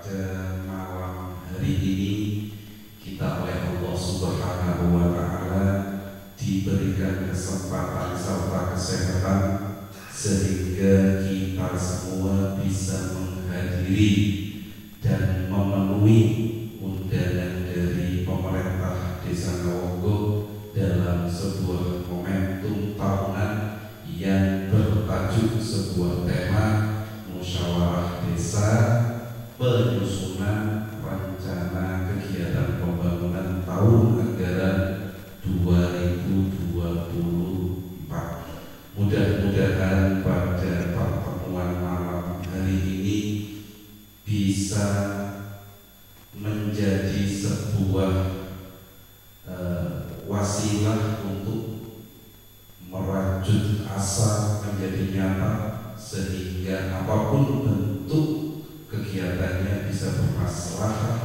pada malam hari ini kita oleh Allah Subhanahu wa Ta'ala diberikan kesempatan serta kesehatan sehingga kita semua bisa menghadiri dan memenuhi undangan dari pemerintah Desa Ngawonggo dalam sebuah momentum tahunan yang bertajuk sebuah tema musyawarah desa penyusunan rencana kegiatan pembangunan tahun anggaran 2024. Mudah-mudahan pada pertemuan malam hari ini bisa menjadi sebuah wasilah untuk merajut asa menjadi nyata sehingga apapun bentuk kegiatannya bisa bermaslahat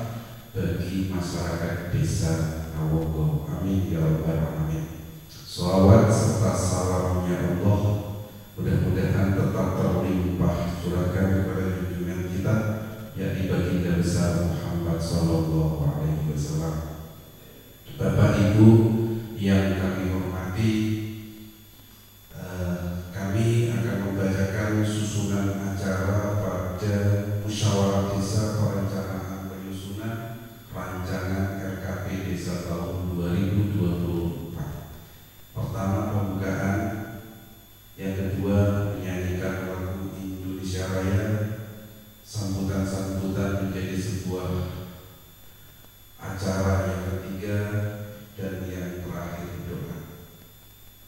bagi masyarakat Desa Ngawonggo. Amin ya rabbal alamin. Shalawat serta salamnya Allah mudah-mudahan tetap terlimpah curahkan kepada junjungan kita yakni baginda besar Muhammad sallallahu alaihi wasallam. Bapak Ibu yang kami hormati, kami akan membacakan susunan acara pada musyawarah desa perencanaan penyusunan rancangan RKP Desa tahun 2024. Pertama pembukaan, yang kedua menyanyikan lagu Indonesia Raya, sambutan-sambutan menjadi sebuah acara yang ketiga, dan yang terakhir doa.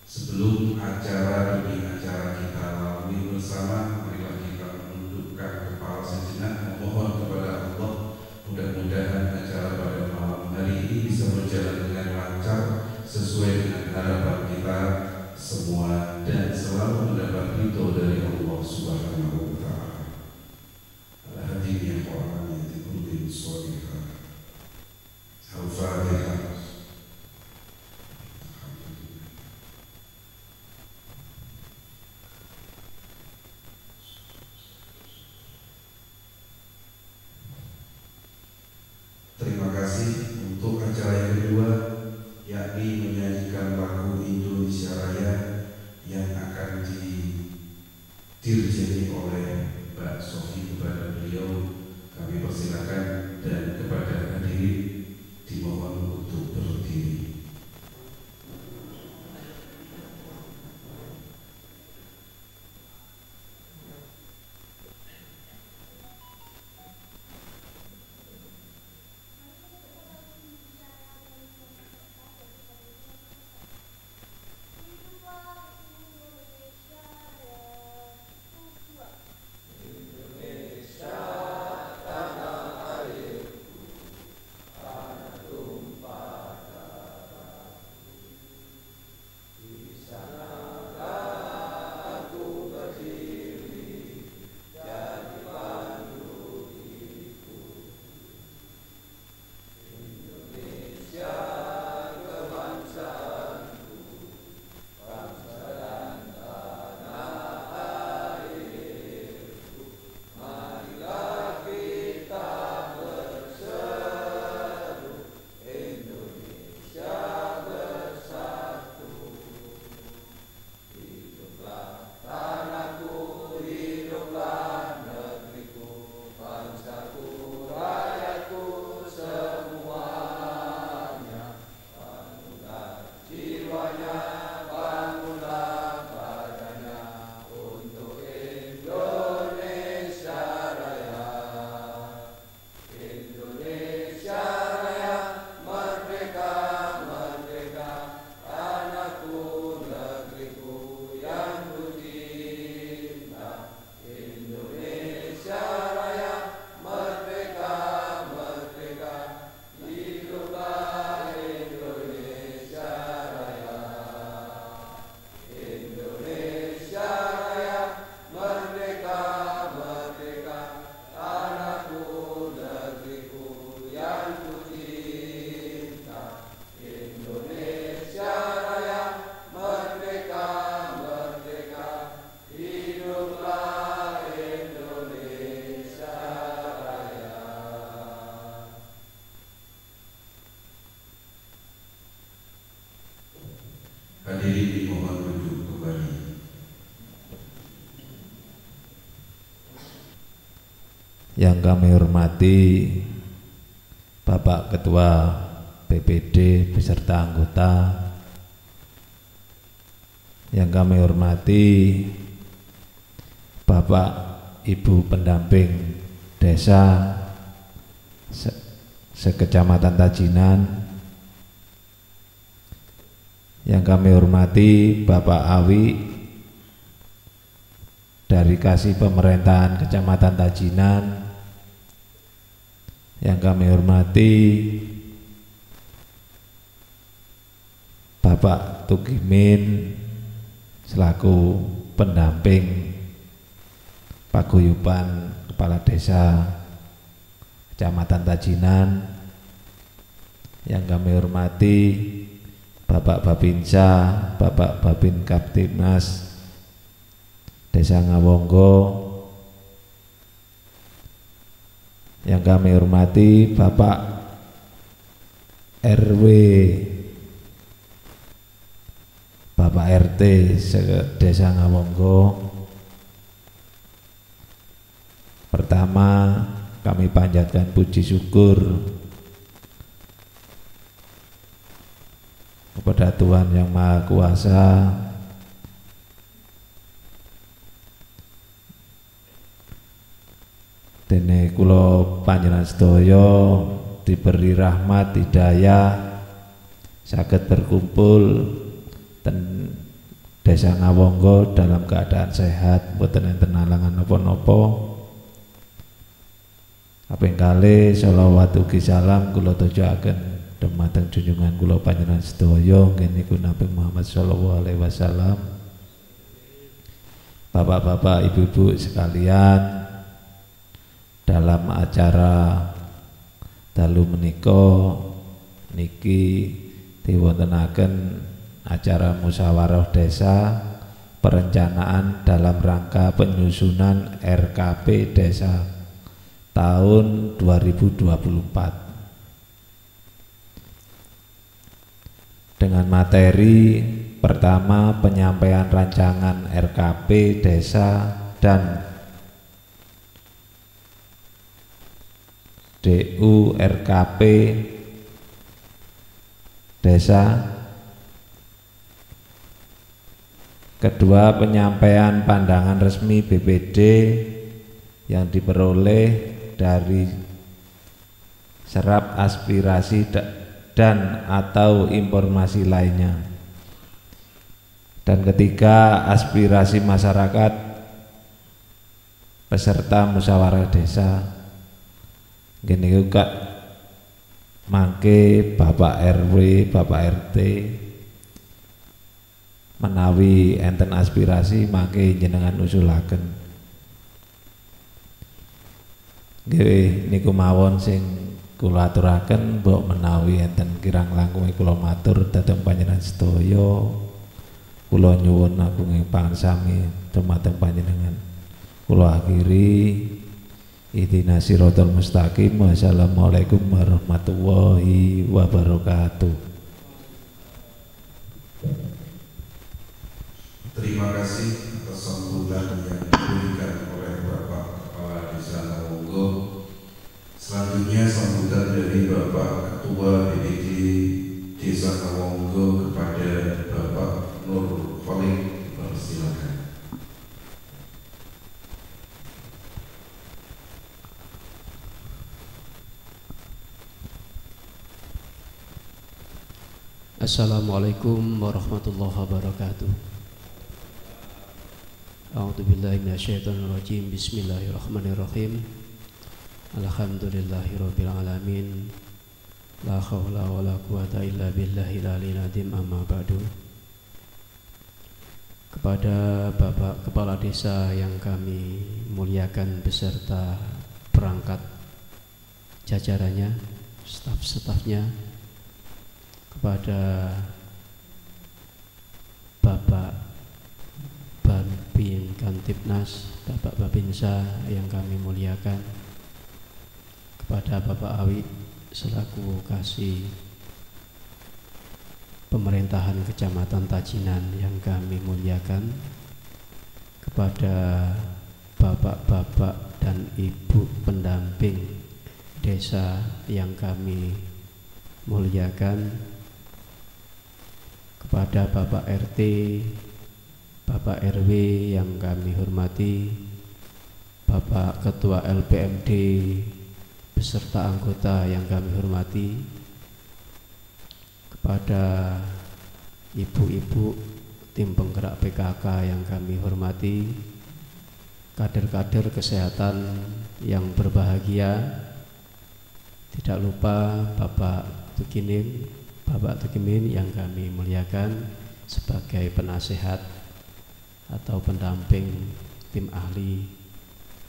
Sebelum acara demi acara kita lalui bersama, marilah kita menundukkan kepala sejenak memohon kepada Allah mudah-mudahan acara pada malam hari ini bisa berjalan dengan lancar sesuai dengan harapan kita semua dan selalu mendapat ridho dari Allah Subhanahu wa Ta'ala. Al-Hadiyyah wa amaniyati kullin sholihah. Al-Fatihah. Terima kasih. Untuk acara yang kedua yakni menyanyikan lagu Indonesia Raya yang akan didirjeni oleh Mbak Sofi. Kepada beliau kami persilakan dan kepada hadirin dimohon untuk berdiri. Tanah airku, tanah tumpah Yang kami hormati Bapak Ketua BPD beserta anggota, yang kami hormati Bapak Ibu pendamping desa sekecamatan Tajinan, yang kami hormati Bapak Awi dari Kasih Pemerintahan Kecamatan Tajinan, yang kami hormati Bapak Tugimin selaku pendamping paguyuban Kepala Desa Kecamatan Tajinan, yang kami hormati Bapak Babinsa, Bapak Babin Kaptimnas Desa Ngawonggo, yang kami hormati Bapak RW, Bapak RT Desa Ngawonggo. Pertama, kami panjatkan puji syukur kepada Tuhan Yang Maha Kuasa dene kula panjenengan sedaya diberi rahmat hidayah saged berkumpul ten Desa Ngawonggo dalam keadaan sehat, mboten enten halangan napa-napa. Kaping kalih sholawat ugi salam kula tujuaken dhumateng junjungan kula panjenengan sedaya niku Nabi Muhammad sallallahu alaihi wasallam. Bapak-bapak, ibu-ibu sekalian, dalam acara dalu menika niki diwontenaken acara musyawarah desa perencanaan dalam rangka penyusunan RKP desa tahun 2024 dengan materi pertama penyampaian rancangan RKP desa dan DU RKP desa. Kedua, penyampaian pandangan resmi BPD yang diperoleh dari serap aspirasi dan atau informasi lainnya. Dan ketiga, aspirasi masyarakat peserta musyawarah desa. Gini juga mangke Bapak RW, Bapak RT menawi enten aspirasi mangke jenengan usulaken. Nggih niku mawon sing kula aturaken, mbok menawi enten kirang langkung kula matur dhateng panjenengan sedaya. Kula nyuwun agunging pangsami dhumateng panjenengan. Kula akhiri ihdinas siratal mustaqim. Wassalamualaikum warahmatullahi wabarakatuh. Terima kasih atas sambutan yang diberikan oleh Bapak Kepala Desa Ngawonggo. Selanjutnya sambutan dari Bapak Ketua BPD Desa Ngawonggo kepada Bapak Nur Khalid. Silakan. Assalamualaikum warahmatullahi wabarakatuh. A'udzubillahi minasyaitonirrajim. Bismillahirrahmanirrahim. Alhamdulillahirabbil alamin. La haula wala quwata illa billahil aliyil azim. Amma ba'du. Kepada Bapak Kepala Desa yang kami muliakan beserta perangkat jajarannya, staf-stafnya, kepada Bapak Babin Kantipnas, Bapak Babinsa yang kami muliakan, kepada Bapak Awi selaku Kasih Pemerintahan Kecamatan Tajinan yang kami muliakan, kepada Bapak-bapak dan ibu pendamping desa yang kami muliakan, kepada Bapak RT, Bapak RW yang kami hormati, Bapak Ketua LPMD beserta anggota yang kami hormati, kepada ibu-ibu tim penggerak PKK yang kami hormati, kader-kader kesehatan yang berbahagia, tidak lupa Bapak Tukimin yang kami muliakan sebagai penasehat atau pendamping tim ahli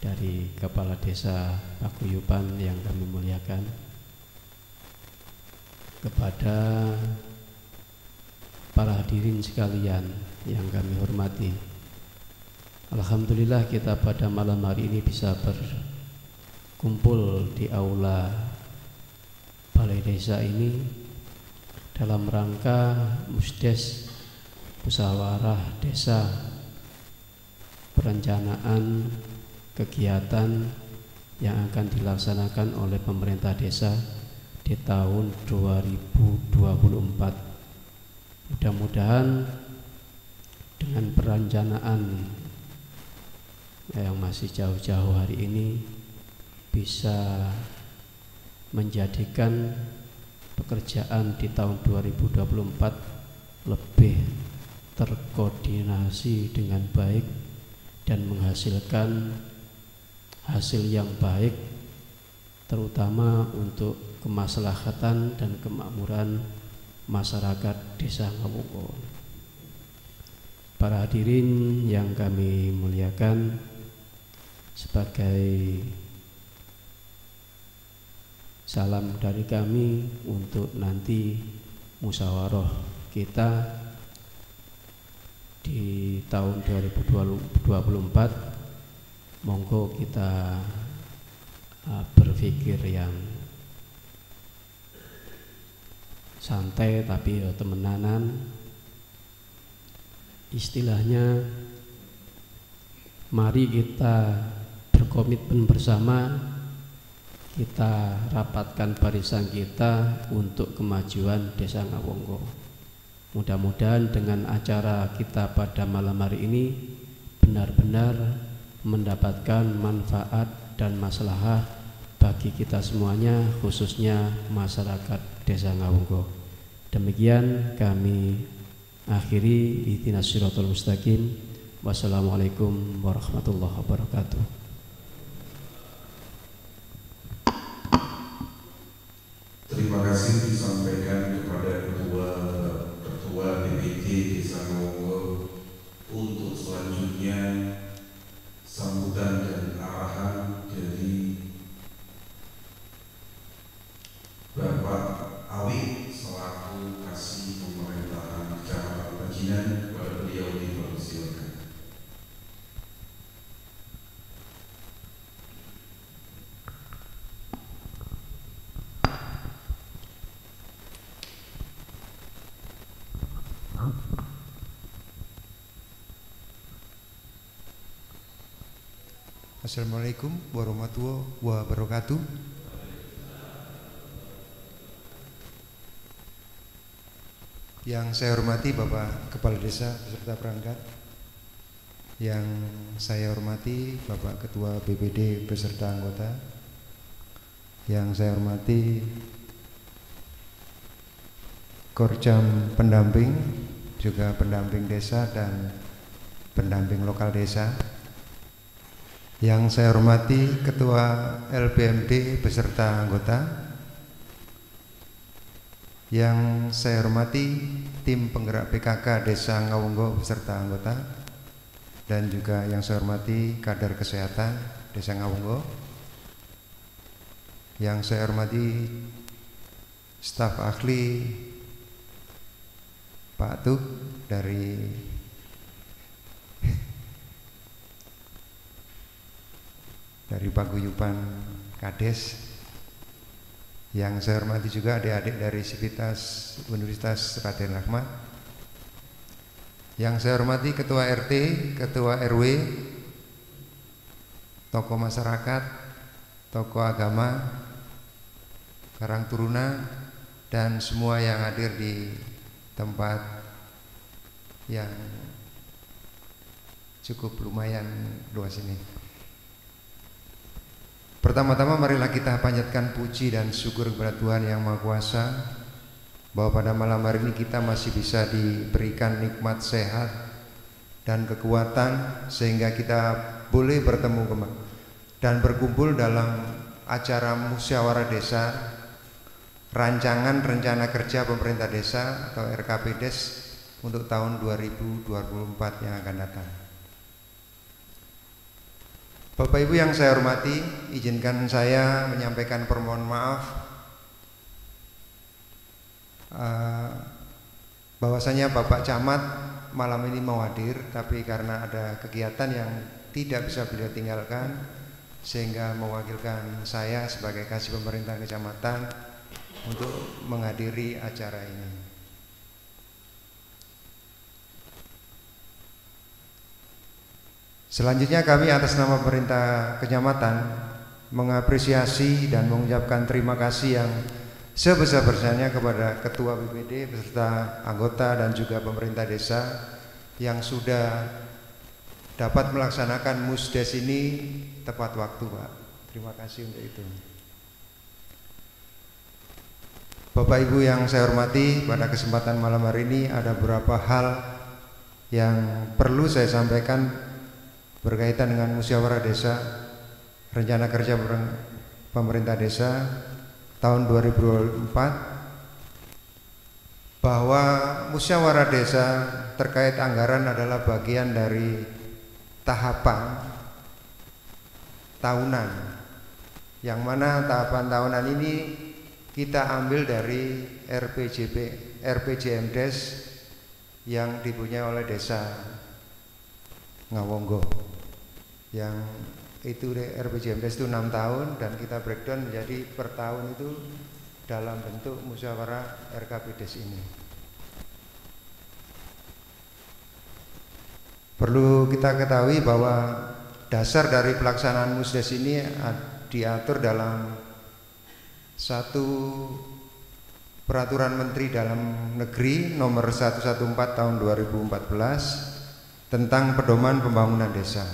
dari Kepala Desa Paguyuban yang kami muliakan, kepada para hadirin sekalian yang kami hormati. Alhamdulillah kita pada malam hari ini bisa berkumpul di aula Balai Desa ini dalam rangka musdes musyawarah desa, perencanaan kegiatan yang akan dilaksanakan oleh pemerintah desa di tahun 2024. Mudah-mudahan dengan perencanaan yang masih jauh-jauh hari ini bisa menjadikan pekerjaan di tahun 2024 lebih terkoordinasi dengan baik dan menghasilkan hasil yang baik, terutama untuk kemaslahatan dan kemakmuran masyarakat Desa Ngawunggo. Para hadirin yang kami muliakan, sebagai salam dari kami untuk nanti musyawarah kita di tahun 2024, monggo kita berpikir yang santai tapi temenanan. Istilahnya, mari kita berkomitmen bersama, kita rapatkan barisan kita untuk kemajuan Desa Ngawunggo. Mudah-mudahan dengan acara kita pada malam hari ini benar-benar mendapatkan manfaat dan maslahah bagi kita semuanya, khususnya masyarakat Desa Ngawunggo. Demikian kami akhiri, ihdinas siratal mustaqim. Wassalamualaikum warahmatullahi wabarakatuh. Terima kasih disampaikan kepada Ketua DPD Desa Ngawunggo. Untuk selanjutnya sambutan dan arahan dari Bapak Awi selaku Kasih Pemerintahan Kecamatan Pecinan. Kepada beliau dipersilakan. Assalamualaikum warahmatullahi wabarakatuh. Yang saya hormati Bapak Kepala Desa beserta perangkat, yang saya hormati Bapak Ketua BPD beserta anggota, yang saya hormati Korjam pendamping, juga pendamping desa dan pendamping lokal desa, yang saya hormati Ketua LPMD beserta anggota, yang saya hormati tim penggerak PKK Desa Ngawunggo beserta anggota, dan juga yang saya hormati kader kesehatan Desa Ngawunggo, yang saya hormati staf ahli Pak Tuk dari Paguyuban Kades, yang saya hormati juga adik-adik dari Sivitas Universitas Raden Rahmat, yang saya hormati Ketua RT, Ketua RW, tokoh masyarakat, tokoh agama, Karang Turuna, dan semua yang hadir di tempat yang cukup lumayan luas ini. Pertama-tama marilah kita panjatkan puji dan syukur kepada Tuhan Yang Maha Kuasa bahwa pada malam hari ini kita masih bisa diberikan nikmat sehat dan kekuatan sehingga kita boleh bertemu dan berkumpul dalam acara musyawarah desa rancangan rencana kerja pemerintah desa atau RKPDes untuk tahun 2024 yang akan datang. Bapak Ibu yang saya hormati, izinkan saya menyampaikan permohonan maaf bahwasanya Bapak Camat malam ini mau hadir, tapi karena ada kegiatan yang tidak bisa beliau tinggalkan sehingga mewakilkan saya sebagai kasih pemerintah kecamatan untuk menghadiri acara ini. Selanjutnya kami atas nama pemerintah kecamatan mengapresiasi dan mengucapkan terima kasih yang sebesar-besarnya kepada Ketua BPD beserta anggota dan juga pemerintah desa yang sudah dapat melaksanakan musdes ini tepat waktu, Pak. Terima kasih untuk itu. Bapak Ibu yang saya hormati, pada kesempatan malam hari ini ada beberapa hal yang perlu saya sampaikan berkaitan dengan musyawarah desa rencana kerja pemerintah desa tahun 2024, bahwa musyawarah desa terkait anggaran adalah bagian dari tahapan tahunan, yang mana tahapan tahunan ini kita ambil dari RPJMDes yang dipunyai oleh desa Ngawonggo, yang itu RPJMDes itu 6 tahun dan kita breakdown menjadi per tahun itu dalam bentuk musyawarah RKPDes ini. Perlu kita ketahui bahwa dasar dari pelaksanaan musdes ini diatur dalam satu peraturan Menteri Dalam Negeri nomor 114 tahun 2014 tentang pedoman pembangunan desa.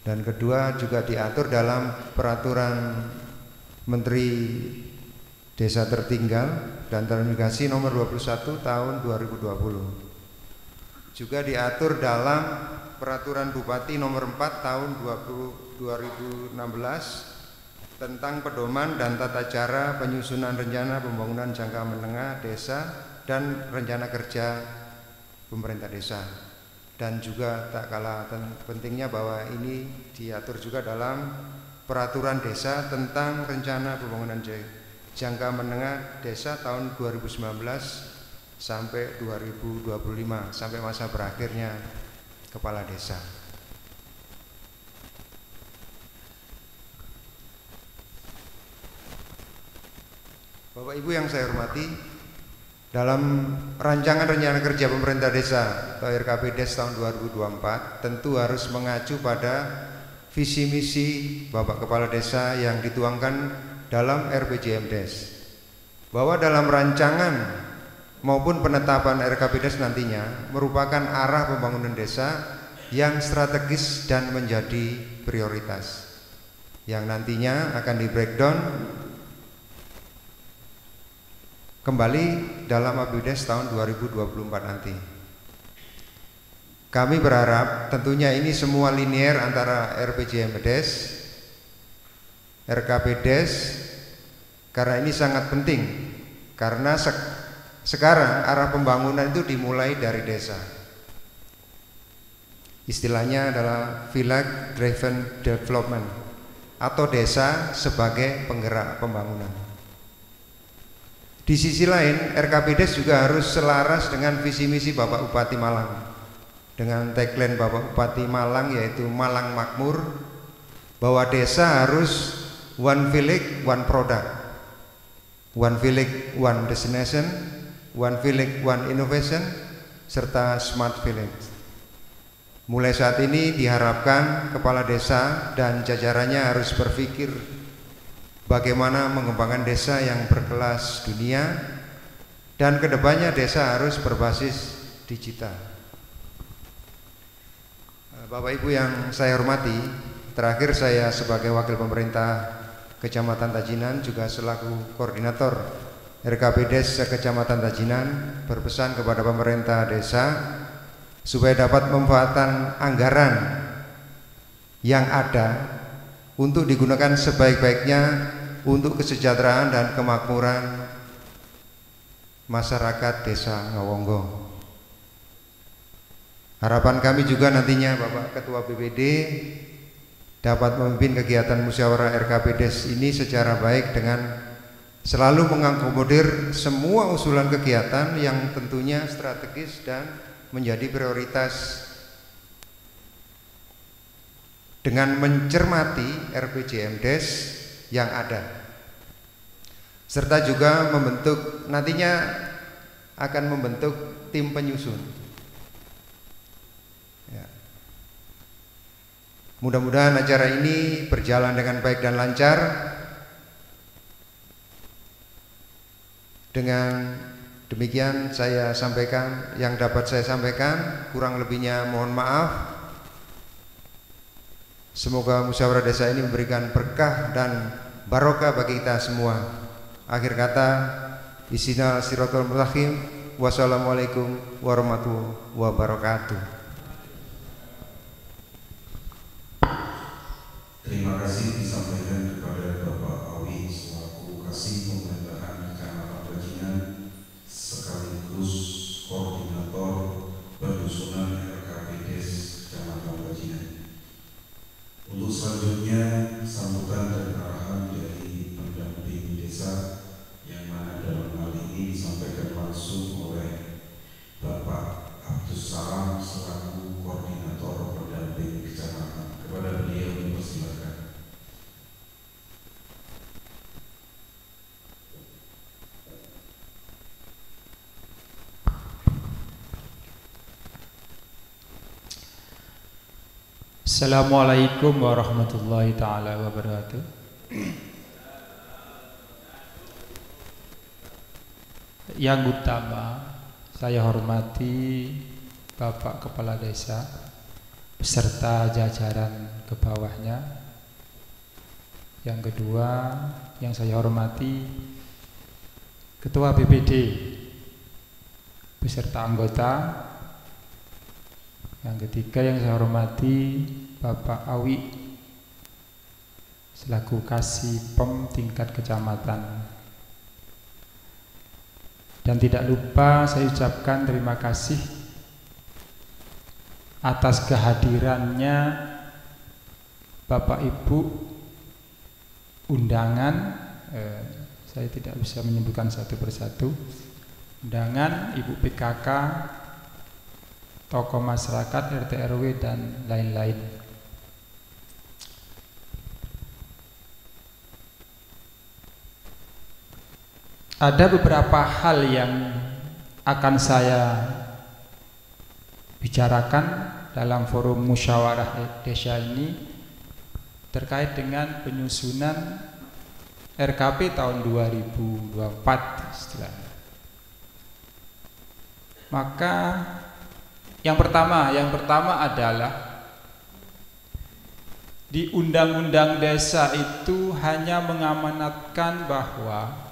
Dan kedua juga diatur dalam peraturan Menteri Desa Tertinggal dan Transmigrasi nomor 21 tahun 2020. Juga diatur dalam peraturan Bupati nomor 4 tahun 2016 tentang pedoman dan tata cara penyusunan rencana pembangunan jangka menengah desa dan rencana kerja pemerintah desa. Dan juga tak kalah pentingnya bahwa ini diatur juga dalam peraturan desa tentang rencana pembangunan jangka menengah desa tahun 2019 sampai 2025, sampai masa berakhirnya kepala desa. Bapak Ibu yang saya hormati, dalam rancangan rencana kerja pemerintah desa atau RKPDes tahun 2024 tentu harus mengacu pada visi misi Bapak Kepala Desa yang dituangkan dalam RPJMDes, bahwa dalam rancangan maupun penetapan RKPDes nantinya merupakan arah pembangunan desa yang strategis dan menjadi prioritas yang nantinya akan di breakdown kembali dalam APBDes tahun 2024 nanti. Kami berharap tentunya ini semua linear antara RPJMDes, RKPDes, karena ini sangat penting karena sekarang arah pembangunan itu dimulai dari desa. Istilahnya adalah village driven development atau desa sebagai penggerak pembangunan. Di sisi lain, RKPDes juga harus selaras dengan visi misi Bapak Bupati Malang, dengan tagline Bapak Bupati Malang yaitu Malang Makmur, bahwa desa harus one village, one product, one village, one destination, one village, one innovation, serta smart village. Mulai saat ini diharapkan kepala desa dan jajarannya harus berpikir bagaimana mengembangkan desa yang berkelas dunia, dan kedepannya desa harus berbasis digital. Bapak Ibu yang saya hormati, terakhir saya sebagai wakil pemerintah Kecamatan Tajinan juga selaku koordinator RKPDes Kecamatan Tajinan berpesan kepada pemerintah desa supaya dapat memanfaatkan anggaran yang ada untuk digunakan sebaik-baiknya untuk kesejahteraan dan kemakmuran masyarakat Desa Ngawonggo. Harapan kami juga nantinya Bapak Ketua BPD dapat memimpin kegiatan musyawarah RKPDes ini secara baik dengan selalu mengakomodir semua usulan kegiatan yang tentunya strategis dan menjadi prioritas dengan mencermati RPJMDes yang ada, serta juga nantinya akan membentuk tim penyusun. Ya. Mudah-mudahan acara ini berjalan dengan baik dan lancar. Dengan demikian saya sampaikan yang dapat saya sampaikan, kurang lebihnya mohon maaf. Semoga musyawarah desa ini memberikan berkah dan barokah bagi kita semua. Akhir kata, Isina siratal mustaqim. Wassalamualaikum warahmatullahi wabarakatuh. Terima kasih disampaikan kepada Bapak Awi selaku Kasih Pemerintahan Kecamatan Tajinan sekaligus Koordinator Penyusunan RKPDes Kecamatan Tajinan. Untuk selanjutnya sambutan dan arahan dari pendamping desa yang mana dalam hal ini disampaikan langsung oleh Bapak Abdus Salam selaku Koordinator Pendamping Kecamatan. Kepada beliau dipersilakan. Assalamualaikum warahmatullahi ta'ala wabarakatuh. Yang utama saya hormati Bapak Kepala Desa beserta jajaran ke bawahnya. Yang kedua yang saya hormati Ketua BPD beserta anggota. Yang ketiga yang saya hormati Bapak Awi selaku Kasih Pem tingkat kecamatan. Dan tidak lupa saya ucapkan terima kasih atas kehadirannya Bapak Ibu undangan, saya tidak bisa menyebutkan satu persatu, undangan Ibu PKK, tokoh masyarakat, RT RW dan lain-lain. Ada beberapa hal yang akan saya bicarakan dalam forum musyawarah desa ini terkait dengan penyusunan RKP tahun 2024 istilahnya. Maka yang pertama adalah di Undang-Undang Desa itu hanya mengamanatkan bahwa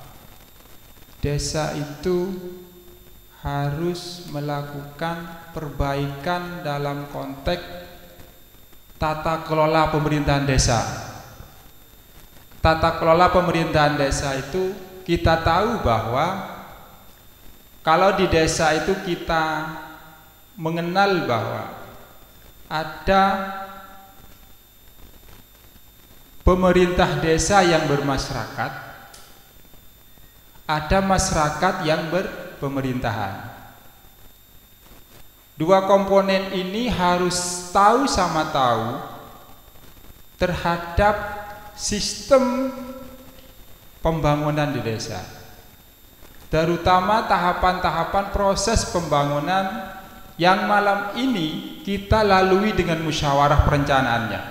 desa itu harus melakukan perbaikan dalam konteks tata kelola pemerintahan desa. Tata kelola pemerintahan desa itu kita tahu bahwa kalau di desa itu kita mengenal bahwa ada pemerintah desa yang bermasyarakat, ada masyarakat yang berpemerintahan. Dua komponen ini harus tahu sama tahu terhadap sistem pembangunan di desa, terutama tahapan-tahapan proses pembangunan yang malam ini kita lalui dengan musyawarah perencanaannya.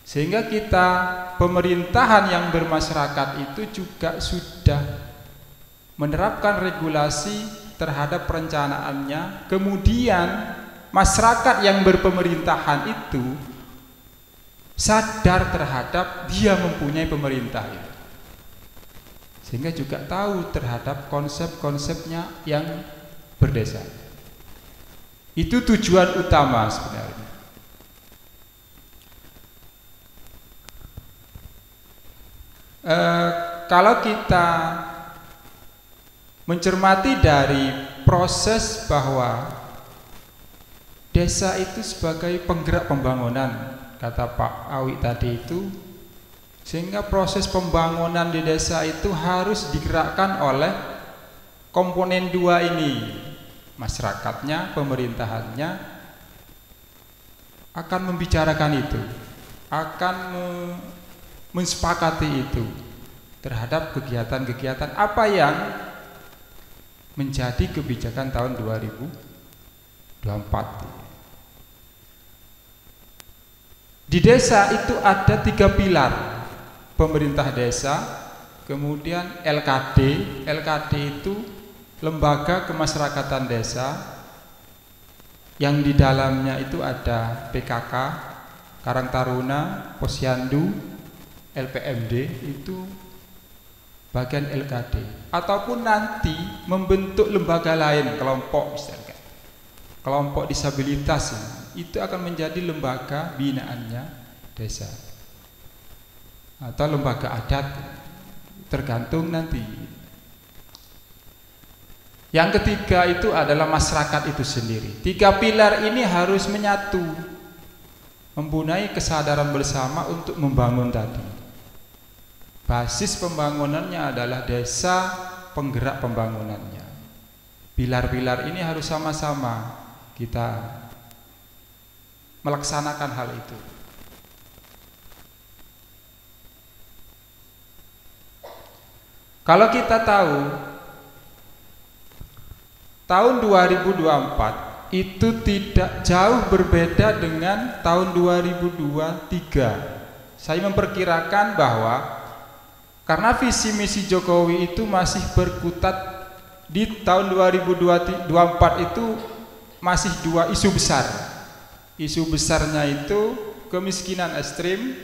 Sehingga kita, pemerintahan yang bermasyarakat itu juga sudah menerapkan regulasi terhadap perencanaannya. Kemudian masyarakat yang berpemerintahan itu sadar terhadap dia mempunyai pemerintah itu, sehingga juga tahu terhadap konsep-konsepnya yang berdesa. Itu tujuan utama sebenarnya. Kalau kita mencermati dari proses bahwa desa itu sebagai penggerak pembangunan, kata Pak Awi tadi itu, sehingga proses pembangunan di desa itu harus digerakkan oleh komponen dua ini, masyarakatnya, pemerintahannya akan membicarakan itu, akan mensepakati itu terhadap kegiatan-kegiatan apa yang menjadi kebijakan tahun 2024. Di desa itu ada 3 pilar: pemerintah desa, kemudian LKD. LKD itu lembaga kemasyarakatan desa, yang di dalamnya itu ada PKK, Karang Taruna, Posyandu, LPMD, itu bagian LKD. Ataupun nanti membentuk lembaga lain, kelompok misalkan, kelompok disabilitas, itu akan menjadi lembaga binaannya desa atau lembaga adat, tergantung nanti. Yang ketiga itu adalah masyarakat itu sendiri. 3 pilar ini harus menyatu, mempunyai kesadaran bersama untuk membangun tadi. Basis pembangunannya adalah desa, penggerak pembangunannya. Pilar-pilar ini harus sama-sama kita melaksanakan hal itu. Kalau kita tahu tahun 2024 itu tidak jauh berbeda dengan tahun 2023. Saya memperkirakan bahwa karena visi misi Jokowi itu masih berkutat di tahun 2024 itu masih 2 isu besar. Isu besarnya itu kemiskinan ekstrim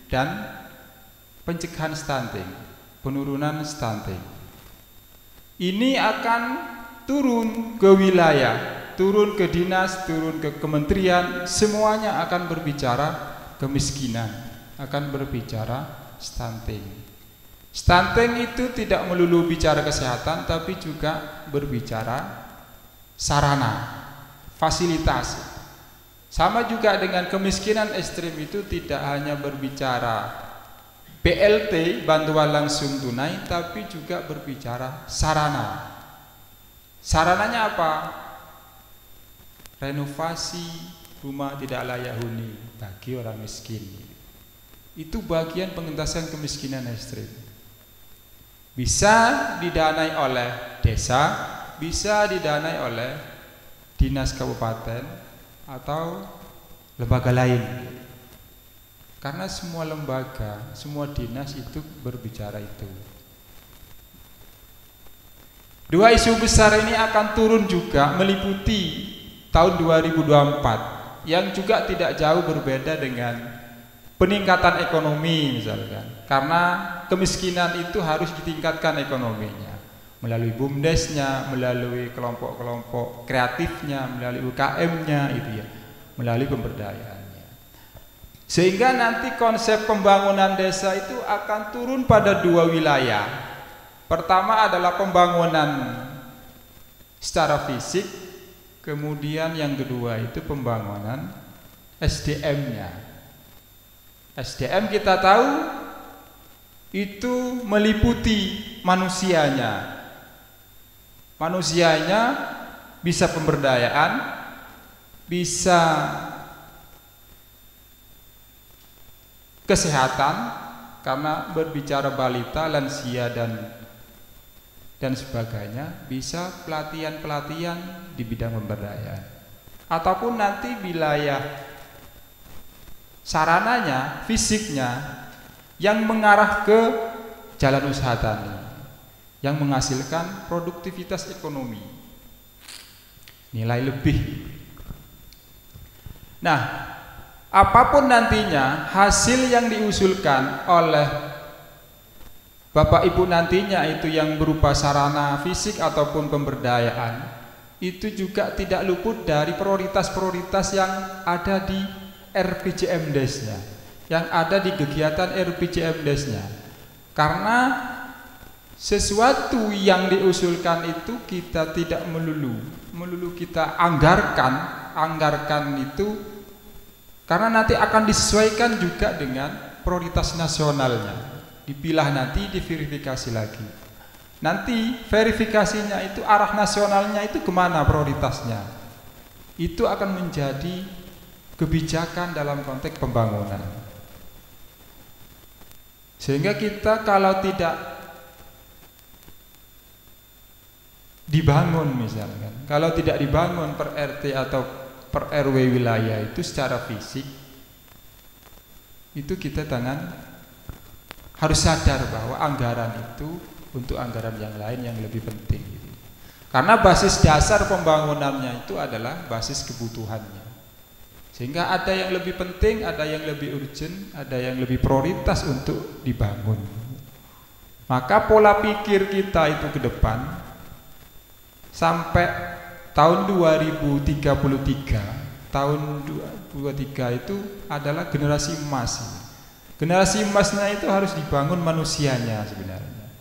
dan pencegahan stunting, penurunan stunting. Ini akan turun ke wilayah, turun ke dinas, turun ke kementerian, semuanya akan berbicara kemiskinan, akan berbicara stunting. Stunting itu tidak melulu bicara kesehatan, tapi juga berbicara sarana, fasilitas. Sama juga dengan kemiskinan ekstrim itu tidak hanya berbicara BLT, bantuan langsung tunai, tapi juga berbicara sarana. Sarananya apa? Renovasi rumah tidak layak huni bagi orang miskin. Itu bagian pengentasan kemiskinan ekstrim. Bisa didanai oleh desa, bisa didanai oleh dinas kabupaten atau lembaga lain. Karena semua lembaga, semua dinas itu berbicara itu. 2 isu besar ini akan turun juga meliputi tahun 2024, yang juga tidak jauh berbeda dengan peningkatan ekonomi misalkan. Karena kemiskinan itu harus ditingkatkan ekonominya melalui BUMDesnya, melalui kelompok-kelompok kreatifnya, melalui UKM-nya itu ya, melalui pemberdayaannya. Sehingga nanti konsep pembangunan desa itu akan turun pada 2 wilayah. Pertama adalah pembangunan secara fisik, kemudian yang kedua itu pembangunan SDM-nya. SDM kita tahu itu meliputi manusianya. Manusianya bisa pemberdayaan, bisa kesehatan, karena berbicara balita, lansia dan dan sebagainya, bisa pelatihan-pelatihan di bidang pemberdayaan. Ataupun nanti wilayah sarananya, fisiknya yang mengarah ke jalan usaha tani yang menghasilkan produktivitas ekonomi, nilai lebih. Nah, apapun nantinya hasil yang diusulkan oleh Bapak Ibu nantinya itu yang berupa sarana fisik ataupun pemberdayaan, itu juga tidak luput dari prioritas-prioritas yang ada di RPJMDes-nya, yang ada di kegiatan RPJMDes-nya. Karena sesuatu yang diusulkan itu kita tidak melulu kita anggarkan itu, karena nanti akan disesuaikan juga dengan prioritas nasionalnya. Dipilah nanti, diverifikasi lagi. Nanti verifikasinya itu arah nasionalnya itu kemana prioritasnya. Itu akan menjadi kebijakan dalam konteks pembangunan. Sehingga kita kalau tidak dibangun misalkan, kalau tidak dibangun per RT atau per RW wilayah itu secara fisik, itu kita harus sadar bahwa anggaran itu untuk anggaran yang lain yang lebih penting gitu. Karena basis dasar pembangunannya itu adalah basis kebutuhannya. Sehingga ada yang lebih penting, ada yang lebih urgent, ada yang lebih prioritas untuk dibangun. Maka pola pikir kita itu ke depan sampai tahun 2033, tahun 2023 itu adalah generasi emas. Generasi emasnya itu harus dibangun manusianya sebenarnya,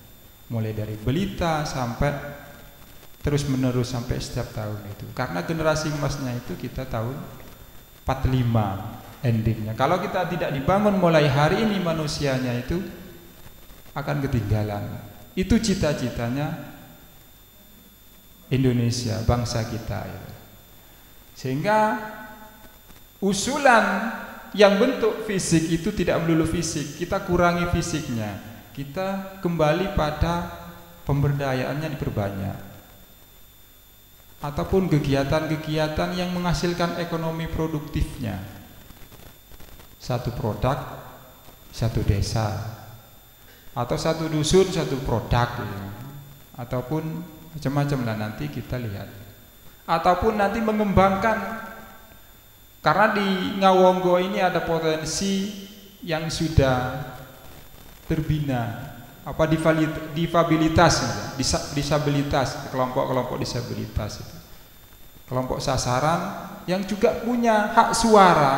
mulai dari belita sampai terus menerus sampai setiap tahun itu. Karena generasi emasnya itu kita tahun 45 endingnya. Kalau kita tidak dibangun mulai hari ini manusianya itu akan ketinggalan. Itu cita-citanya Indonesia, bangsa kita itu. Sehingga usulan yang bentuk fisik itu tidak melulu fisik, kita kurangi fisiknya, kita kembali pada pemberdayaannya diperbanyak, ataupun kegiatan-kegiatan yang menghasilkan ekonomi produktifnya. Satu produk, satu desa, atau satu dusun, satu produk, ataupun macam-macam lah nanti kita lihat. Ataupun nanti mengembangkan, karena di Ngawonggo ini ada potensi yang sudah terbina, disabilitas, kelompok-kelompok disabilitas itu, kelompok sasaran yang juga punya hak suara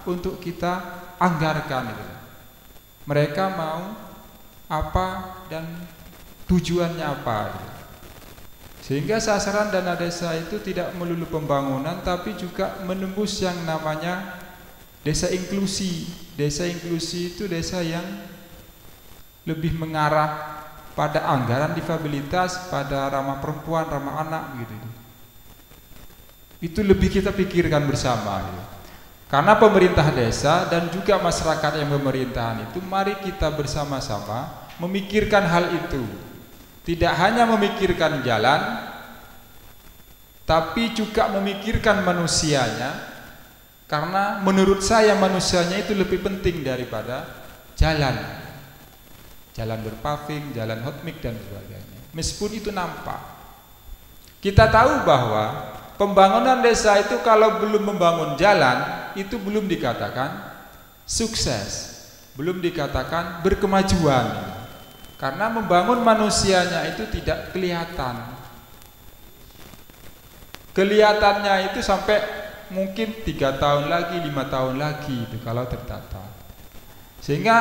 untuk kita anggarkan itu. Mereka mau apa dan tujuannya apa gitu. Sehingga sasaran dana desa itu tidak melulu pembangunan, tapi juga menembus yang namanya desa inklusi. Desa inklusi itu desa yang lebih mengarah pada anggaran difabilitas, pada ramah perempuan, ramah anak gitu. Itu lebih kita pikirkan bersama gitu. Karena pemerintah desa dan juga masyarakat yang pemerintahan itu, mari kita bersama-sama memikirkan hal itu. Tidak hanya memikirkan jalan, tapi juga memikirkan manusianya. Karena menurut saya manusianya itu lebih penting daripada jalan. Jalan berpaving, jalan hotmik dan sebagainya. Meskipun itu nampak, kita tahu bahwa pembangunan desa itu kalau belum membangun jalan, itu belum dikatakan sukses, belum dikatakan berkemajuan. Karena membangun manusianya itu tidak kelihatan. Kelihatannya itu sampai mungkin 3 tahun lagi, 5 tahun lagi itu kalau tertata. Sehingga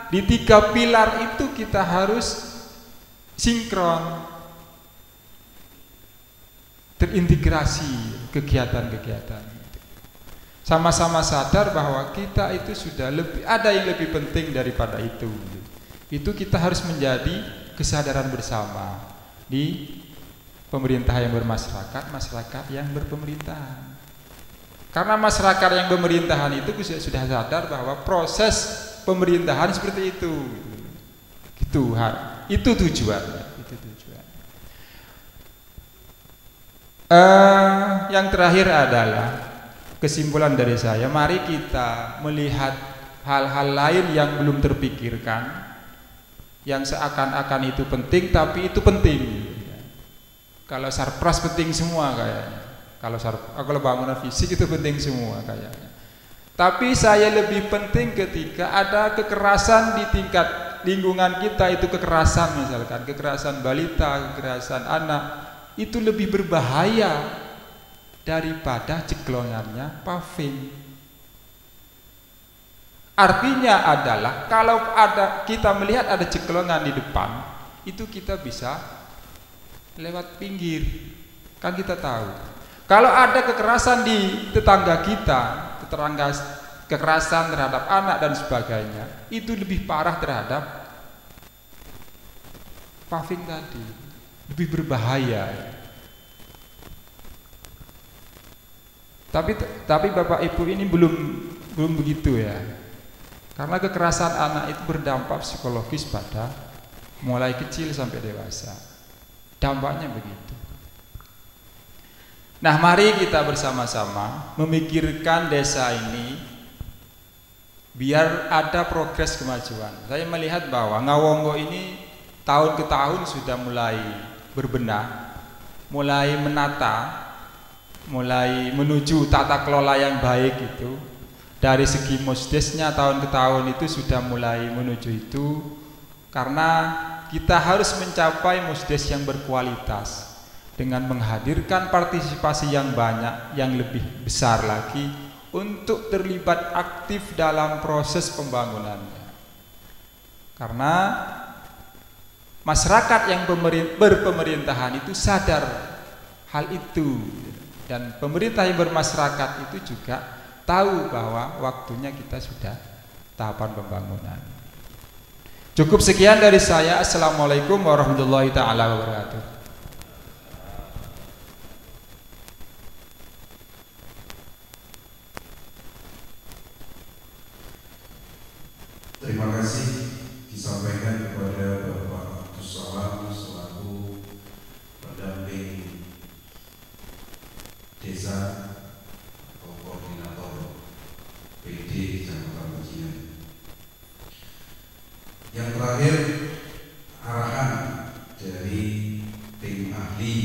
di 3 pilar itu kita harus sinkron, terintegrasi kegiatan-kegiatan. Sama-sama sadar bahwa kita itu sudah ada yang lebih penting daripada itu. Itu kita harus menjadi kesadaran bersama di pemerintah yang bermasyarakat, masyarakat yang berpemerintahan. Karena masyarakat yang pemerintahan itu sudah sadar bahwa proses pemerintahan seperti itu. Itu tujuannya. Yang terakhir adalah kesimpulan dari saya, mari kita melihat hal-hal lain yang belum terpikirkan, yang seakan-akan itu penting, tapi itu penting. Kalau sarpras penting semua kayaknya, kalau bangunan fisik itu penting semua kayaknya. Tapi saya lebih penting ketika ada kekerasan di tingkat lingkungan kita, itu kekerasan, misalkan kekerasan balita, kekerasan anak, itu lebih berbahaya daripada ceklongannya paving. Artinya adalah kalau kita melihat ada ceklongan di depan, itu kita bisa lewat pinggir, kan kita tahu. Kalau ada kekerasan di tetangga kita, kekerasan terhadap anak dan sebagainya, itu lebih parah terhadap paving tadi, lebih berbahaya. Tapi Bapak Ibu ini belum begitu ya, karena kekerasan anak itu berdampak psikologis pada mulai kecil sampai dewasa, dampaknya begitu. Nah, mari kita bersama-sama memikirkan desa ini biar ada progres kemajuan. Saya melihat bahwa Ngawonggo ini tahun ke tahun sudah mulai berbenah, mulai menata, mulai menuju tata kelola yang baik itu. Dari segi musdesnya tahun ke tahun itu sudah mulai menuju itu, karena kita harus mencapai musdes yang berkualitas dengan menghadirkan partisipasi yang banyak, yang lebih besar lagi untuk terlibat aktif dalam proses pembangunannya. Karena masyarakat yang berpemerintahan itu sadar hal itu, dan pemerintah yang bermasyarakat itu juga tahu bahwa waktunya kita sudah tahapan pembangunan. Cukup sekian dari saya. Assalamualaikum warahmatullahi taala wabarakatuh. Terima kasih disampaikan kepada Bapak Abdus Salam selaku pendamping desa atau koordinator PD Kecamatan Pecinan. Yang terakhir, arahan dari tim ahli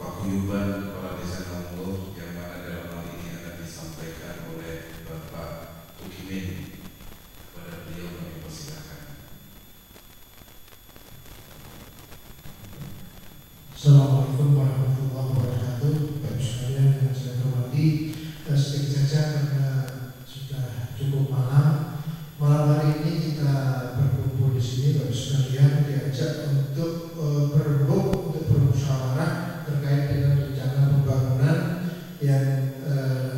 paguyuban Kepala Desa Ngawonggo yang mana dalam hal ini akan disampaikan oleh Bapak Tukimin. Kepada beliau kami persilakan. Assalamualaikum warahmatullahi wabarakatuh. Bapak sekalian yang saya hormati, sedikit saja karena sudah cukup malam. Malam hari ini kita berkumpul di sini, Bapak sekalian, diajak untuk berembuk, untuk bermusyawarah terkait dengan rencana pembangunan yang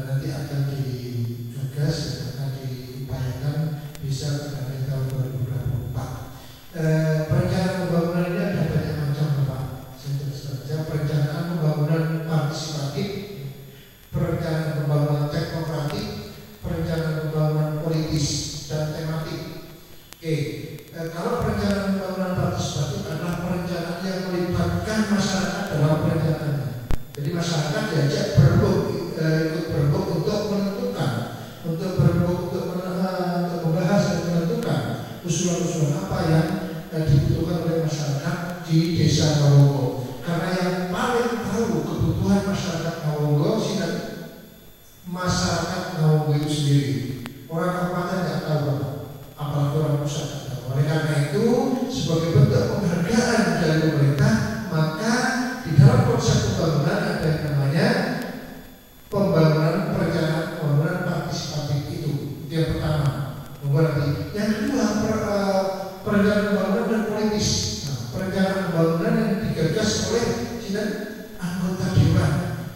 nanti akan digagas dan akan diupayakan bisa tercapai tahun 2024. Perencanaan pembangunan ini ada banyak macam, Bapak. Saya terus saja, perencanaan pembangunan partisipatif, perencanaan pembangunan teknokratik, perencanaan pembangunan politis dan tematik. Oke, kalau perencanaan pembangunan partisipatif adalah perencanaan yang melibatkan masyarakat dalam perencanaannya. Jadi masyarakat diajak ikut berembuk untuk menentukan, untuk membahas dan menentukan usulan-usulan apa yang dibutuhkan oleh masyarakat di desa Ngawonggo. Karena yang paling tahu kebutuhan masyarakat Ngawonggo sih masyarakat Ngawonggo itu sendiri. Orang kabupaten nggak tahu, apalagi orang pusat. Oleh karena itu, sebagai bentuk penghargaan dari pemerintah, maka di dalam konsep pembangunan ada yang namanya perencanaan pembangunan partisipatif itu. Itu yang pertama. Yang kedua, perencanaan pembangunan dan politis. Nah, perencanaan pembangunan yang digagas oleh anggota dewan.